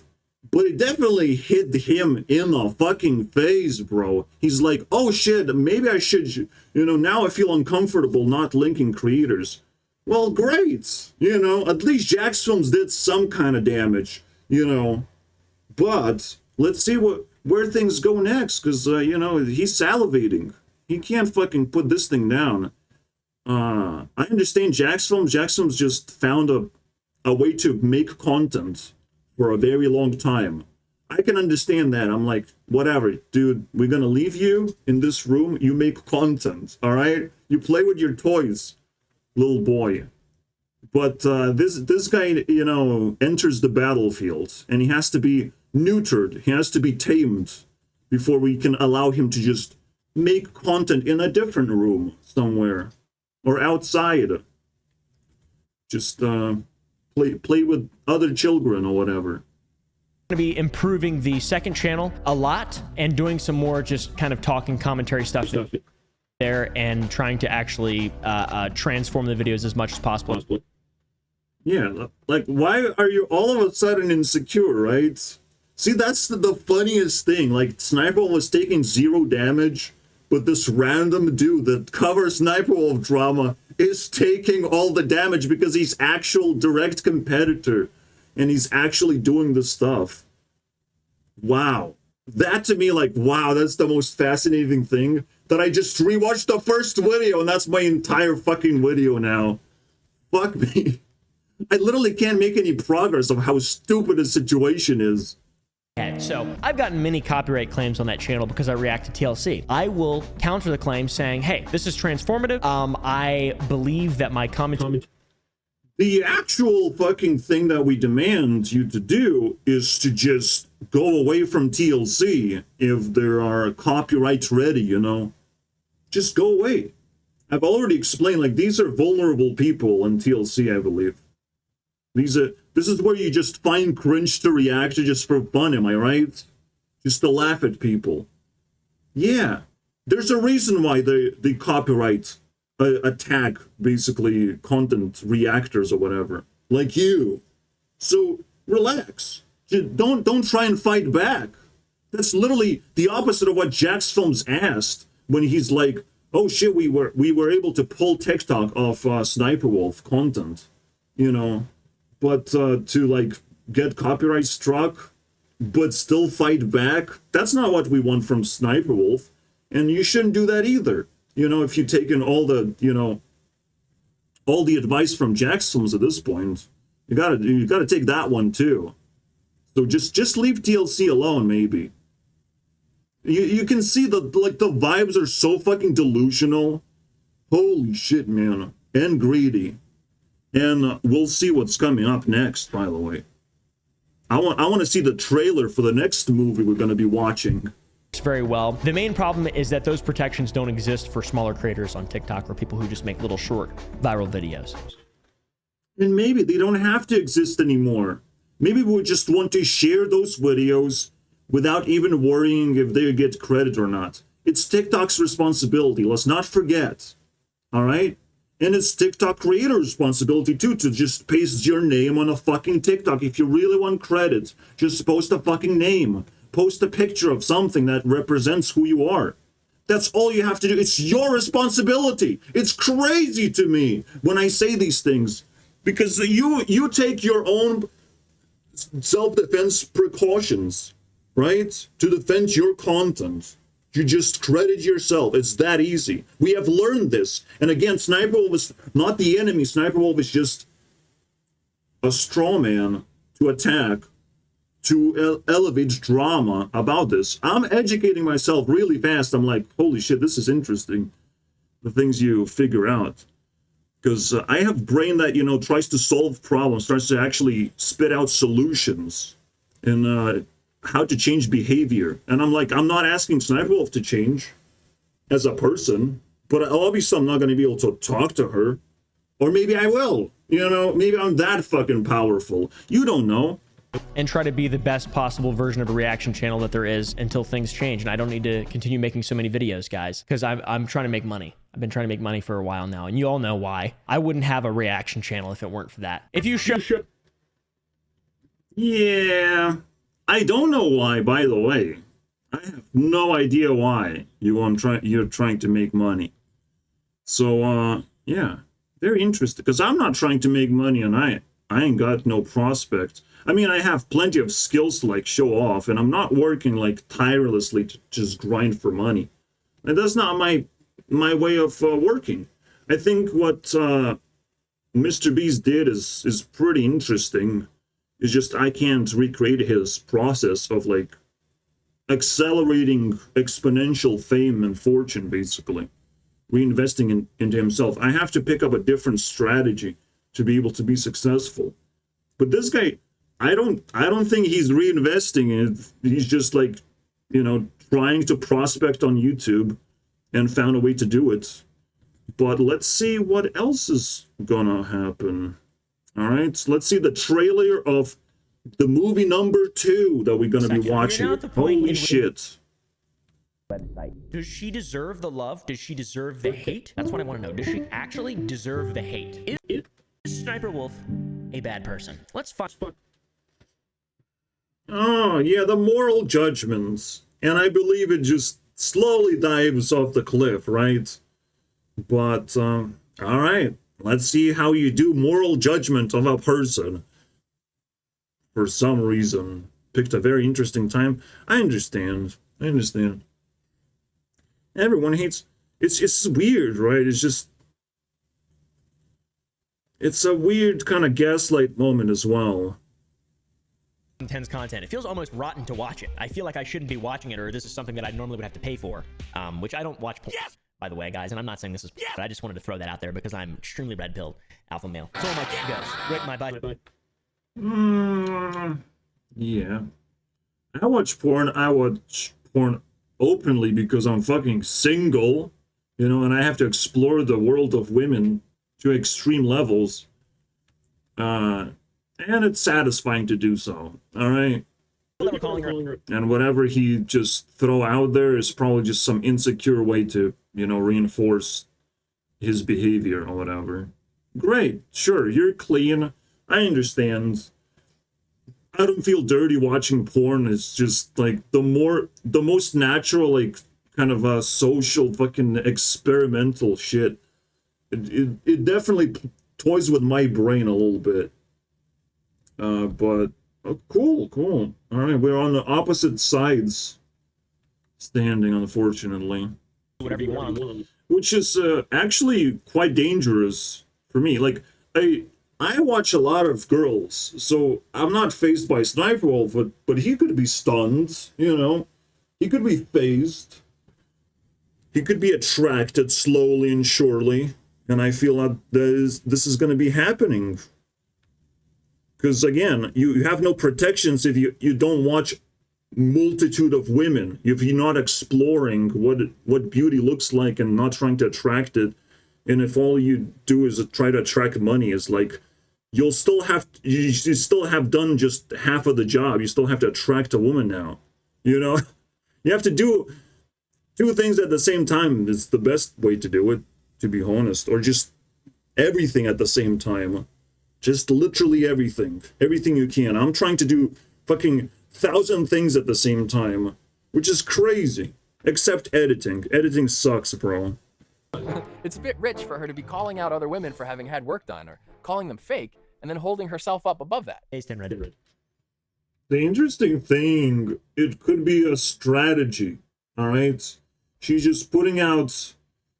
but it definitely hit him in the fucking face, bro. He's like, oh shit, maybe I should, you know, now I feel uncomfortable not linking creators. Well, great. You know, at least Jax Films did some kind of damage, you know. But let's see where things go next, because, you know, he's salivating. He can't fucking put this thing down. I understand Jax Films. Jax Films just found a way to make content for a very long time. I can understand that. I'm like, whatever, dude, we're gonna leave you in this room. You make content, all right? You play with your toys, little boy. But this guy, you know, enters the battlefield, and he has to be neutered. He has to be tamed before we can allow him to just make content in a different room somewhere or outside. Just play with other children or whatever. Going to be improving the second channel a lot and doing some more just kind of talking commentary stuff there and trying to actually transform the videos as much as possible. Yeah, like, why are you all of a sudden insecure, right? See, that's the funniest thing. Like, Sniperwolf was taking 0 damage, but this random dude that covers Sniperwolf Drama is taking all the damage because he's actual direct competitor and he's actually doing the stuff. Wow. That to me, like, wow, that's the most fascinating thing, that I just rewatched the first video and that's my entire fucking video now. Fuck me. I literally can't make any progress of how stupid the situation is. So I've gotten many copyright claims on that channel because I react to TLC. I will counter the claim saying, hey, this is transformative. I believe that my comment... The actual fucking thing that we demand you to do is to just go away from TLC if there are copyrights ready, you know. Just go away. I've already explained, like, these are vulnerable people in TLC, I believe. This is where you just find cringe to react to just for fun, am I right? Just to laugh at people. Yeah, there's a reason why they copyright attack, basically, content reactors or whatever, like you. So relax. Don't try and fight back. That's literally the opposite of what Jack's Films asked when he's like, "Oh shit, we were able to pull TikTok off Sniperwolf content, you know, but to like get copyright struck, but still fight back. That's not what we want from Sniperwolf, and you shouldn't do that either. You know, if you've taken all the all the advice from Jack's Films at this point, you gotta take that one too. So just leave TLC alone, maybe." You can see the vibes are so fucking delusional. Holy shit, man. And greedy. And we'll see what's coming up next, by the way. I want to see the trailer for the next movie we're going to be watching. Very well. The main problem is that those protections don't exist for smaller creators on TikTok or people who just make little short viral videos. And maybe they don't have to exist anymore. Maybe we just want to share those videos without even worrying if they get credit or not. It's TikTok's responsibility, let's not forget. All right? And it's TikTok creator responsibility too to just paste your name on a fucking TikTok. If you really want credit, just post a fucking name. Post a picture of something that represents who you are. That's all you have to do. It's your responsibility. It's crazy to me when I say these things, because you take your own self-defense precautions, right? To defend your content. You just credit yourself. It's that easy. We have learned this. And again, Sniperwolf is not the enemy. Sniperwolf is just a straw man to attack, to elevate drama about this. I'm educating myself really fast. I'm like, holy shit, this is interesting. The things you figure out. Because I have brain that, tries to solve problems, tries to actually spit out solutions. And how to change behavior. And I'm like, I'm not asking Sniperwolf to change as a person, but obviously I'm not going to be able to talk to her. Or maybe I will. Maybe I'm that fucking powerful. You don't know. And try to be the best possible version of a reaction channel that there is until things change. And I don't need to continue making so many videos, guys, because I'm trying to make money. I've been trying to make money for a while now, and you all know why. I wouldn't have a reaction channel if it weren't for that. If you should. Yeah. I don't know why, by the way. I have no idea why you're trying to make money. So, yeah, very interesting. Because I'm not trying to make money, and I ain't got no prospect. I mean, I have plenty of skills to, like, show off, and I'm not working, like, tirelessly to just grind for money. And that's not my way of working. I think what Mr. Beast did is pretty interesting. It's just I can't recreate his process of like accelerating exponential fame and fortune, basically reinvesting into himself. I have to pick up a different strategy to be able to be successful. But this guy, I don't think he's reinvesting it. He's just like, trying to prospect on YouTube and found a way to do it. But let's see what else is gonna happen. All right, so let's see the trailer of the movie number 2 that we're going to be watching. Holy shit. Website. Does she deserve the love? Does she deserve the hate? That's what I want to know. Does she actually deserve the hate? Is Sniperwolf a bad person? Let's find. Oh, yeah, the moral judgments. And I believe it just slowly dives off the cliff, right? But, all right. Let's see how you do moral judgment of a person. For some reason, picked a very interesting time. I understand. Everyone hates. It's weird, right? It's a weird kind of gaslight moment as well. Intense content. It feels almost rotten to watch it. I feel like I shouldn't be watching it, or this is something that I normally would have to pay for, which I don't watch. Yes! By the way, guys, and I'm not saying this is, but I just wanted to throw that out there because I'm extremely red-pilled alpha male. So my kid goes, rip my butt. Yeah. I watch porn openly because I'm fucking single. you know, and I have to explore the world of women to extreme levels. And it's satisfying to do so, all right? And whatever he just throw out there is probably just some insecure way to, you know, reinforce his behavior or whatever. Great, sure, you're clean. I understand. I don't feel dirty watching porn. It's just like the most natural, like, kind of a social fucking experimental shit. It definitely toys with my brain a little bit. But oh, cool. All right, we're on the opposite sides standing, unfortunately. Whatever you want. Which is actually quite dangerous for me. Like, I watch a lot of girls, so I'm not phased by Sniperwolf, but he could be stunned, you know? He could be phased. He could be attracted slowly and surely, and I feel that this is going to be happening. Because, again, you have no protections if you don't watch multitude of women, if you're not exploring what beauty looks like and not trying to attract it, and if all you do is try to attract money, is like you still have done just half of the job. You still have to attract a woman now, you know. You have to do two things at the same time. It's the best way to do it, to be honest, or just everything at the same time. Just literally everything you can. I'm trying to do fucking 1,000 things at the same time, which is crazy. Except editing. Editing sucks, bro. It's a bit rich for her to be calling out other women for having had work done, or calling them fake, and then holding herself up above that. Reddit. The interesting thing, it could be a strategy, all right? She's just putting out,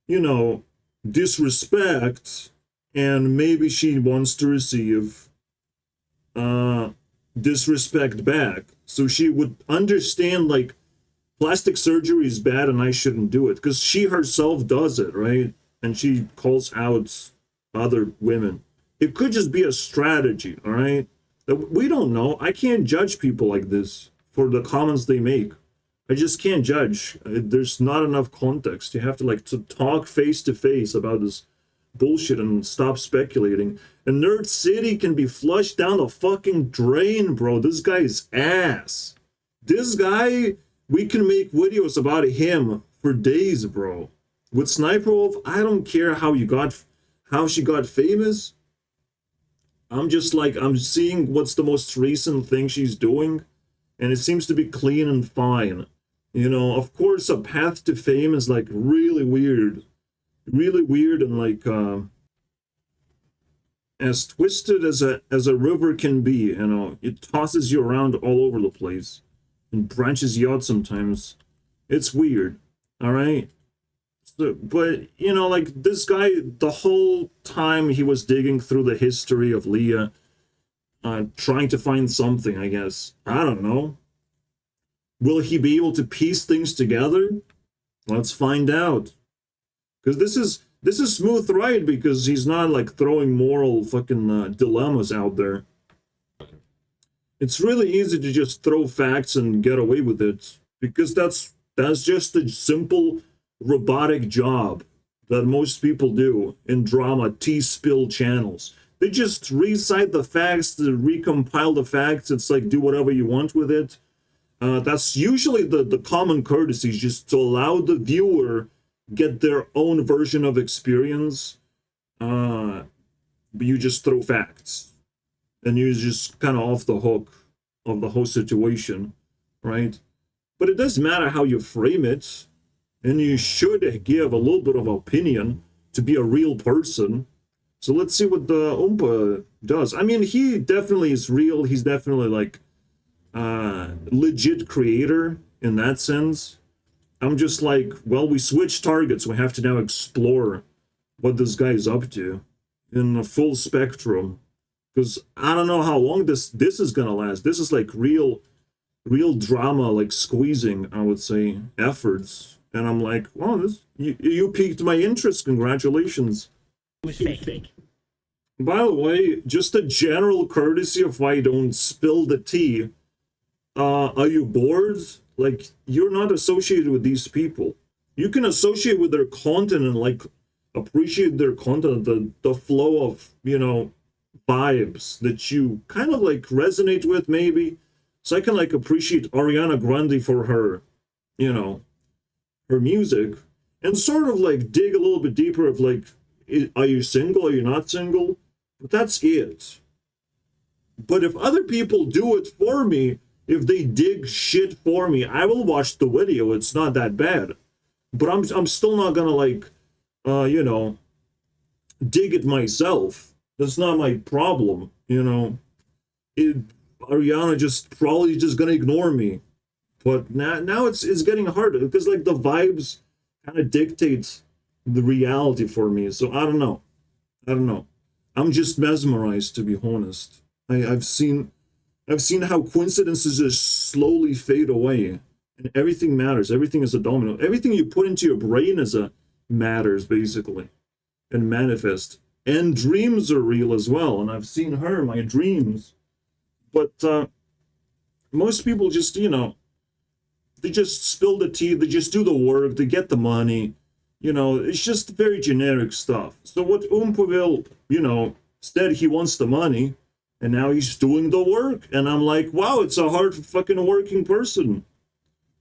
you know, disrespect, and maybe she wants to receive disrespect back. So she would understand, like, plastic surgery is bad and I shouldn't do it, because she herself does it, right? And she calls out other women. It could just be a strategy, all right? That we don't know. I can't judge people like this for the comments they make. I just can't judge. There's not enough context. You have to, like, to talk face to face about this bullshit and stop speculating. And Nerd City can be flushed down the fucking drain, bro. This guy is ass. This guy, we can make videos about him for days, bro. With Sniperwolf, I don't care how she got famous. I'm just like, I'm seeing what's the most recent thing she's doing, and it seems to be clean and fine. You know, of course, a path to fame is like really weird and like as twisted as a river can be. You know, it tosses you around all over the place and branches you out sometimes. It's weird, all right? So, but, you know, like, this guy, the whole time he was digging through the history of Leah, trying to find something, I guess. I don't know. Will he be able to piece things together? Let's find out. Because this is smooth right, because he's not, like, throwing moral fucking dilemmas out there. It's really easy to just throw facts and get away with it, because that's just a simple robotic job that most people do in drama T-spill channels. They just recite the facts, they recompile the facts. It's like, do whatever you want with it. That's usually the common courtesy, just to allow the viewer get their own version of experience. But you just throw facts, and you're just kind of off the hook of the whole situation, right? But it doesn't matter how you frame it, and you should give a little bit of opinion to be a real person. So let's see what the Oompa does. I mean, he definitely is real. He's definitely like legit creator in that sense. I'm just like, well, we switched targets. We have to now explore what this guy is up to in the full spectrum. Because I don't know how long this is gonna last. This is like real drama, like squeezing, I would say, efforts. And I'm like, wow, you piqued my interest. Congratulations. It was fake. By the way, just a general courtesy of why I don't spill the tea. Are you bored? Like, you're not associated with these people. you can associate with their content and like appreciate their content, the flow of, you know, vibes that you kind of like resonate with maybe. So I can like appreciate Ariana Grande for her, you know, her music, and sort of like dig a little bit deeper of like, are you single? Are you not single? But that's it. But if other people do it for me, if they dig shit for me, I will watch the video. It's not that bad. But I'm still not gonna like, you know, dig it myself. That's not my problem, you know. Ariana just probably just gonna ignore me. But now it's getting harder because like the vibes kind of dictates the reality for me. So I don't know. I'm just mesmerized, to be honest. I've seen how coincidences just slowly fade away, and everything matters. Everything is a domino. Everything you put into your brain matters basically, and manifest. And dreams are real as well. And I've seen her in my dreams. But most people just, you know, they just spill the tea. They just do the work. They get the money. You know, it's just very generic stuff. So what Oompaville, you know, said he wants the money, and now he's doing the work. And I'm like, wow, it's a hard fucking working person.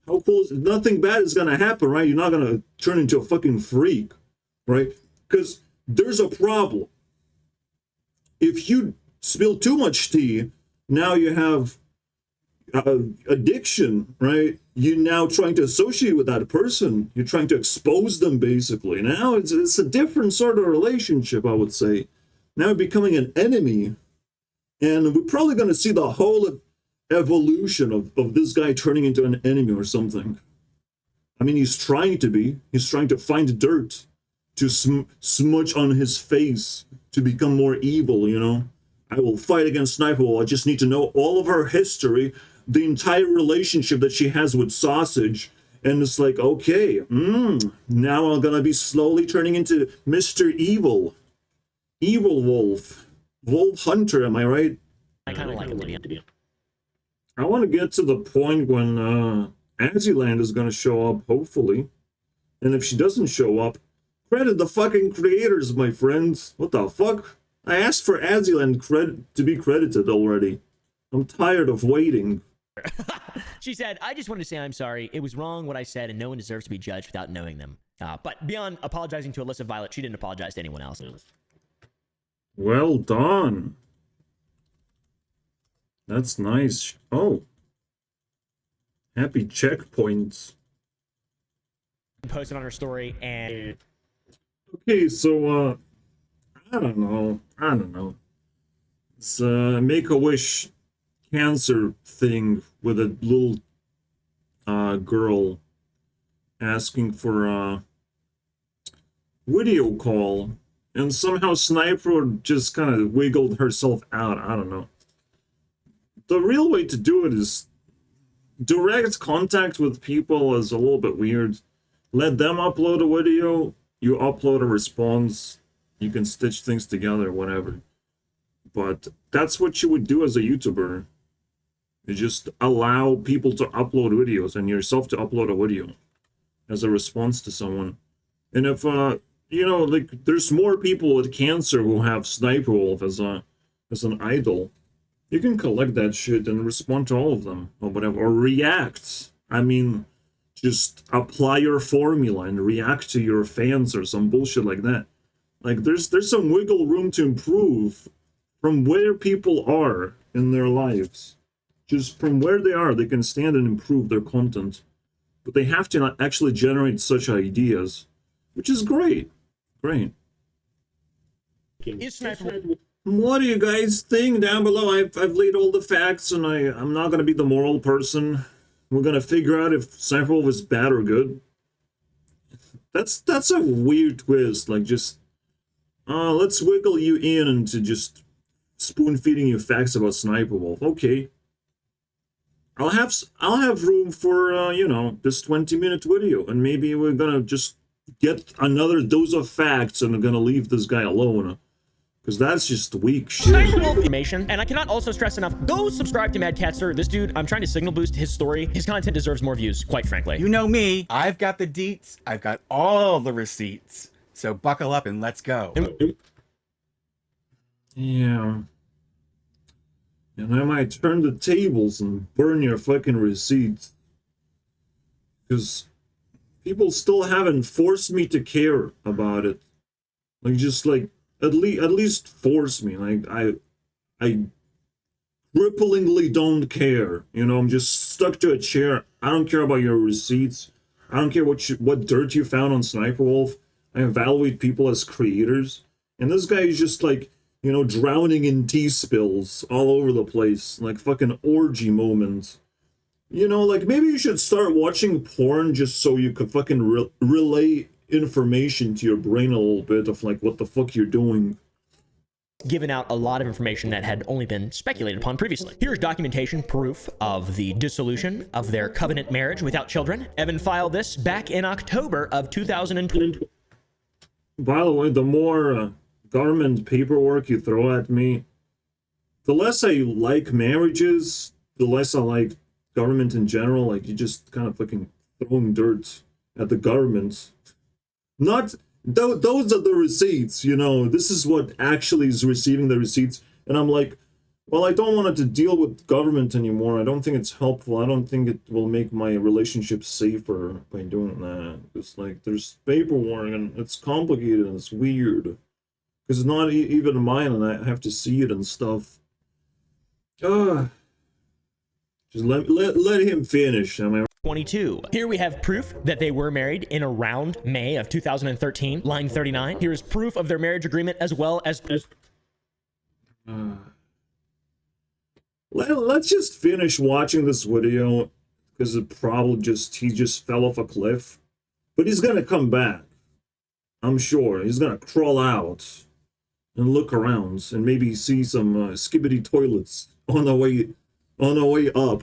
How cool is it? Nothing bad is going to happen, right? You're not going to turn into a fucking freak, right? Because there's a problem. If you spill too much tea, now you have addiction, right? You're now trying to associate with that person. You're trying to expose them, basically. Now it's a different sort of relationship, I would say. Now becoming an enemy. And we're probably going to see the whole evolution of this guy turning into an enemy or something. I mean, he's trying to be. He's trying to find dirt to smudge on his face to become more evil, you know? I will fight against SSSniperwolf. I just need to know all of her history, the entire relationship that she has with Sausage. And it's like, okay, now I'm gonna be slowly turning into Mr. Evil. Evil Wolf. Wolf Hunter, am I right? I kind of like him, to be. I want to get to the point when Azzyland is gonna show up, hopefully. And if she doesn't show up, credit the fucking creators, my friends. What the fuck? I asked for Azzyland to be credited already. I'm tired of waiting. She said, I just wanted to say I'm sorry. It was wrong what I said, and no one deserves to be judged without knowing them. But beyond apologizing to Alyssa Violet, she didn't apologize to anyone else. Well done. That's nice. Oh. Happy checkpoints. Posted on her story, and... Okay, so, I don't know. It's a Make-A-Wish cancer thing with a little girl asking for a video call, and somehow Sniper just kind of wiggled herself out. I don't know. The real way to do it is direct contact with people is a little bit weird. Let them upload a video, you upload a response, you can stitch things together, whatever. But that's what you would do as a YouTuber. You just allow people to upload videos and yourself to upload a video as a response to someone. And if, you know, like, there's more people with cancer who have SSSniperwolf as an idol, you can collect that shit and respond to all of them or whatever, or react. I mean, just apply your formula and react to your fans or some bullshit like that. Like, there's some wiggle room to improve from where people are in their lives. Just from where they are, they can stand and improve their content. But they have to actually generate such ideas, which is great. Great. Is Sniper... What do you guys think down below? I've laid all the facts, and I'm not going to be the moral person. We're going to figure out if SSniperwolf is bad or good. That's a weird twist. Like, just... let's wiggle you in into just spoon-feeding you facts about SSniperwolf. Okay. I'll have room for, you know, this 20-minute video, and maybe we're gonna just get another dose of facts and we're gonna leave this guy alone. Because that's just weak shit. SSSniperwolf information, and I cannot also stress enough, go subscribe to Mad Catster. This dude, I'm trying to signal boost his story. His content deserves more views, quite frankly. You know me. I've got the deets. I've got all the receipts. So buckle up and let's go. Yeah. And I might turn the tables and burn your fucking receipts. Because people still haven't forced me to care about it. Like, just like, at least force me. Like, I cripplingly don't care. You know, I'm just stuck to a chair. I don't care about your receipts. I don't care what dirt you found on SSSniperwolf. I evaluate people as creators. And this guy is just like, you know, drowning in tea spills all over the place. Like fucking orgy moments. You know, like maybe you should start watching porn just so you could fucking relay information to your brain a little bit of like what the fuck you're doing. Given out a lot of information that had only been speculated upon previously. Here's documentation proof of the dissolution of their covenant marriage without children. Evan filed this back in October of 2020. By the way, the more government paperwork you throw at me, the less I like marriages, the less I like government in general. Like, you just kind of fucking throwing dirt at the government. Not... Those are the receipts, you know. This is what actually is receiving the receipts. And I'm like, well, I don't want to deal with government anymore. I don't think it's helpful. I don't think it will make my relationship safer by doing that. It's like, there's paperwork, and it's complicated, and it's weird. Because it's not even mine, and I have to see it and stuff. Just let him finish. I mean, 22. Here we have proof that they were married in around May of 2013, line 39. Here is proof of their marriage agreement as well as... Let's just finish watching this video, because it probably he just fell off a cliff. But he's gonna come back. I'm sure. He's gonna crawl out and look around and maybe see some skibbity toilets on the way up.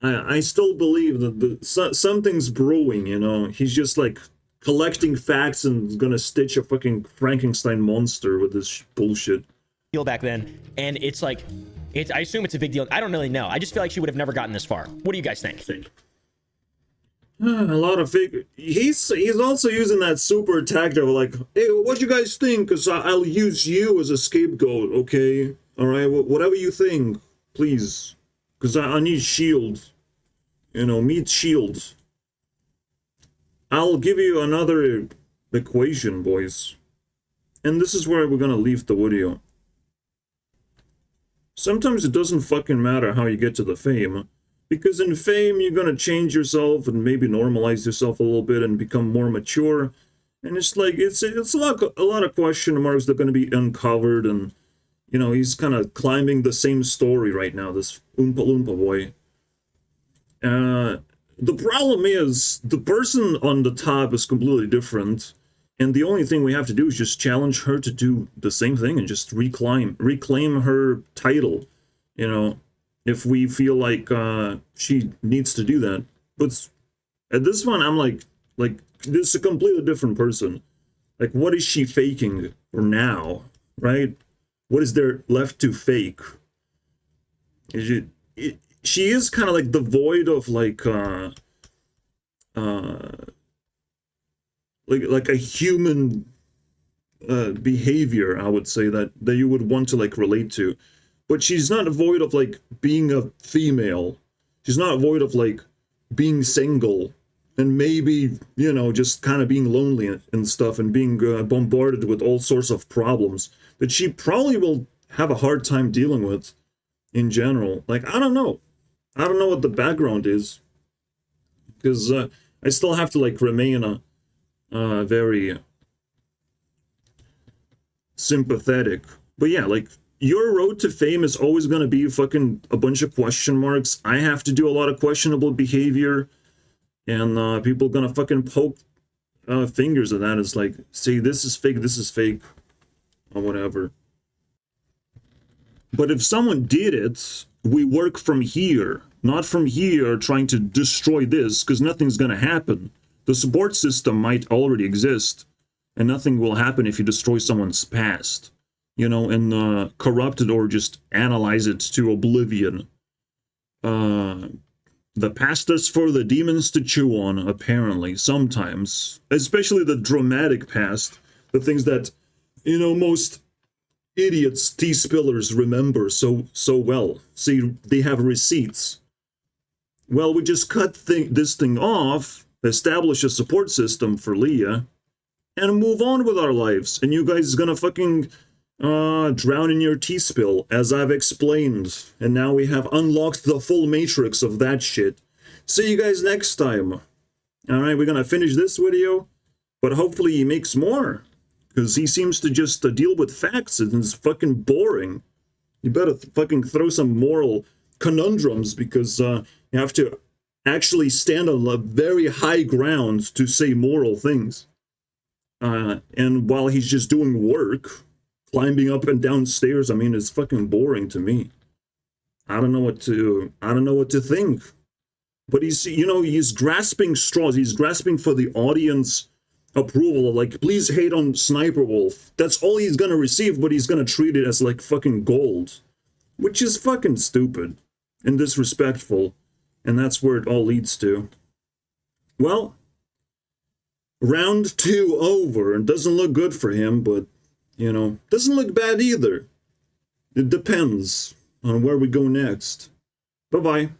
I still believe that something's brewing, you know. He's just like collecting facts and is gonna stitch a fucking Frankenstein monster with this bullshit. Deal back then, and it's like, I assume it's a big deal. I don't really know. I just feel like she would have never gotten this far. What do you guys think? A lot of fake. He's also using that super tactic of like, hey, what you guys think? Because I'll use you as a scapegoat, okay? All right, whatever you think, please. Because I need shield. You know, meet shield. I'll give you another equation, boys. And this is where we're gonna leave the video. Sometimes it doesn't fucking matter how you get to the fame. Because in fame, you're gonna change yourself and maybe normalize yourself a little bit and become more mature. And it's like, it's a lot of question marks that are gonna be uncovered, and you know, he's kind of climbing the same story right now, this Oompaloompa boy. The problem is, the person on the top is completely different, and the only thing we have to do is just challenge her to do the same thing and just reclaim her title, you know, if we feel like she needs to do that. But at this one, I'm like, this is a completely different person. Like, what is she faking for now, right? What is there left to fake? She is kind of like devoid of like a human behavior, I would say, that you would want to like relate to. But she's not devoid of like being a female. She's not devoid of like being single and maybe, you know, just kind of being lonely and stuff, and being bombarded with all sorts of problems that she probably will have a hard time dealing with in general. Like, I don't know. I don't know what the background is. Because I still have to, like, remain very sympathetic. But yeah, like, your road to fame is always going to be fucking a bunch of question marks. I have to do a lot of questionable behavior. And people are going to fucking poke fingers at that. It's like, say, this is fake, or whatever. But if someone did it, we work from here, not from here trying to destroy this, because nothing's going to happen. The support system might already exist, and nothing will happen if you destroy someone's past. you know, and corrupt it or just analyze it to oblivion. The past is for the demons to chew on, apparently, sometimes. Especially the dramatic past. The things that, you know, most idiots, tea spillers remember so well. See, they have receipts. Well, we just cut this thing off, establish a support system for Leah, and move on with our lives. And you guys gonna fucking drown in your tea spill, as I've explained. And now we have unlocked the full matrix of that shit. See you guys next time. Alright, we're gonna finish this video, but hopefully he makes more. Because he seems to just deal with facts and it's fucking boring. You better fucking throw some moral conundrums, because you have to actually stand on a very high ground to say moral things. And while he's just doing work, climbing up and down stairs, I mean, it's fucking boring to me. I don't know what to think. But he's, you know, he's grasping straws. He's grasping for the audience approval. Like, please hate on Sniperwolf. That's all he's gonna receive, but he's gonna treat it as like fucking gold. Which is fucking stupid and disrespectful. And that's where it all leads to. Well, round 2 over. It doesn't look good for him, but, you know, doesn't look bad either. It depends on where we go next. Bye-bye.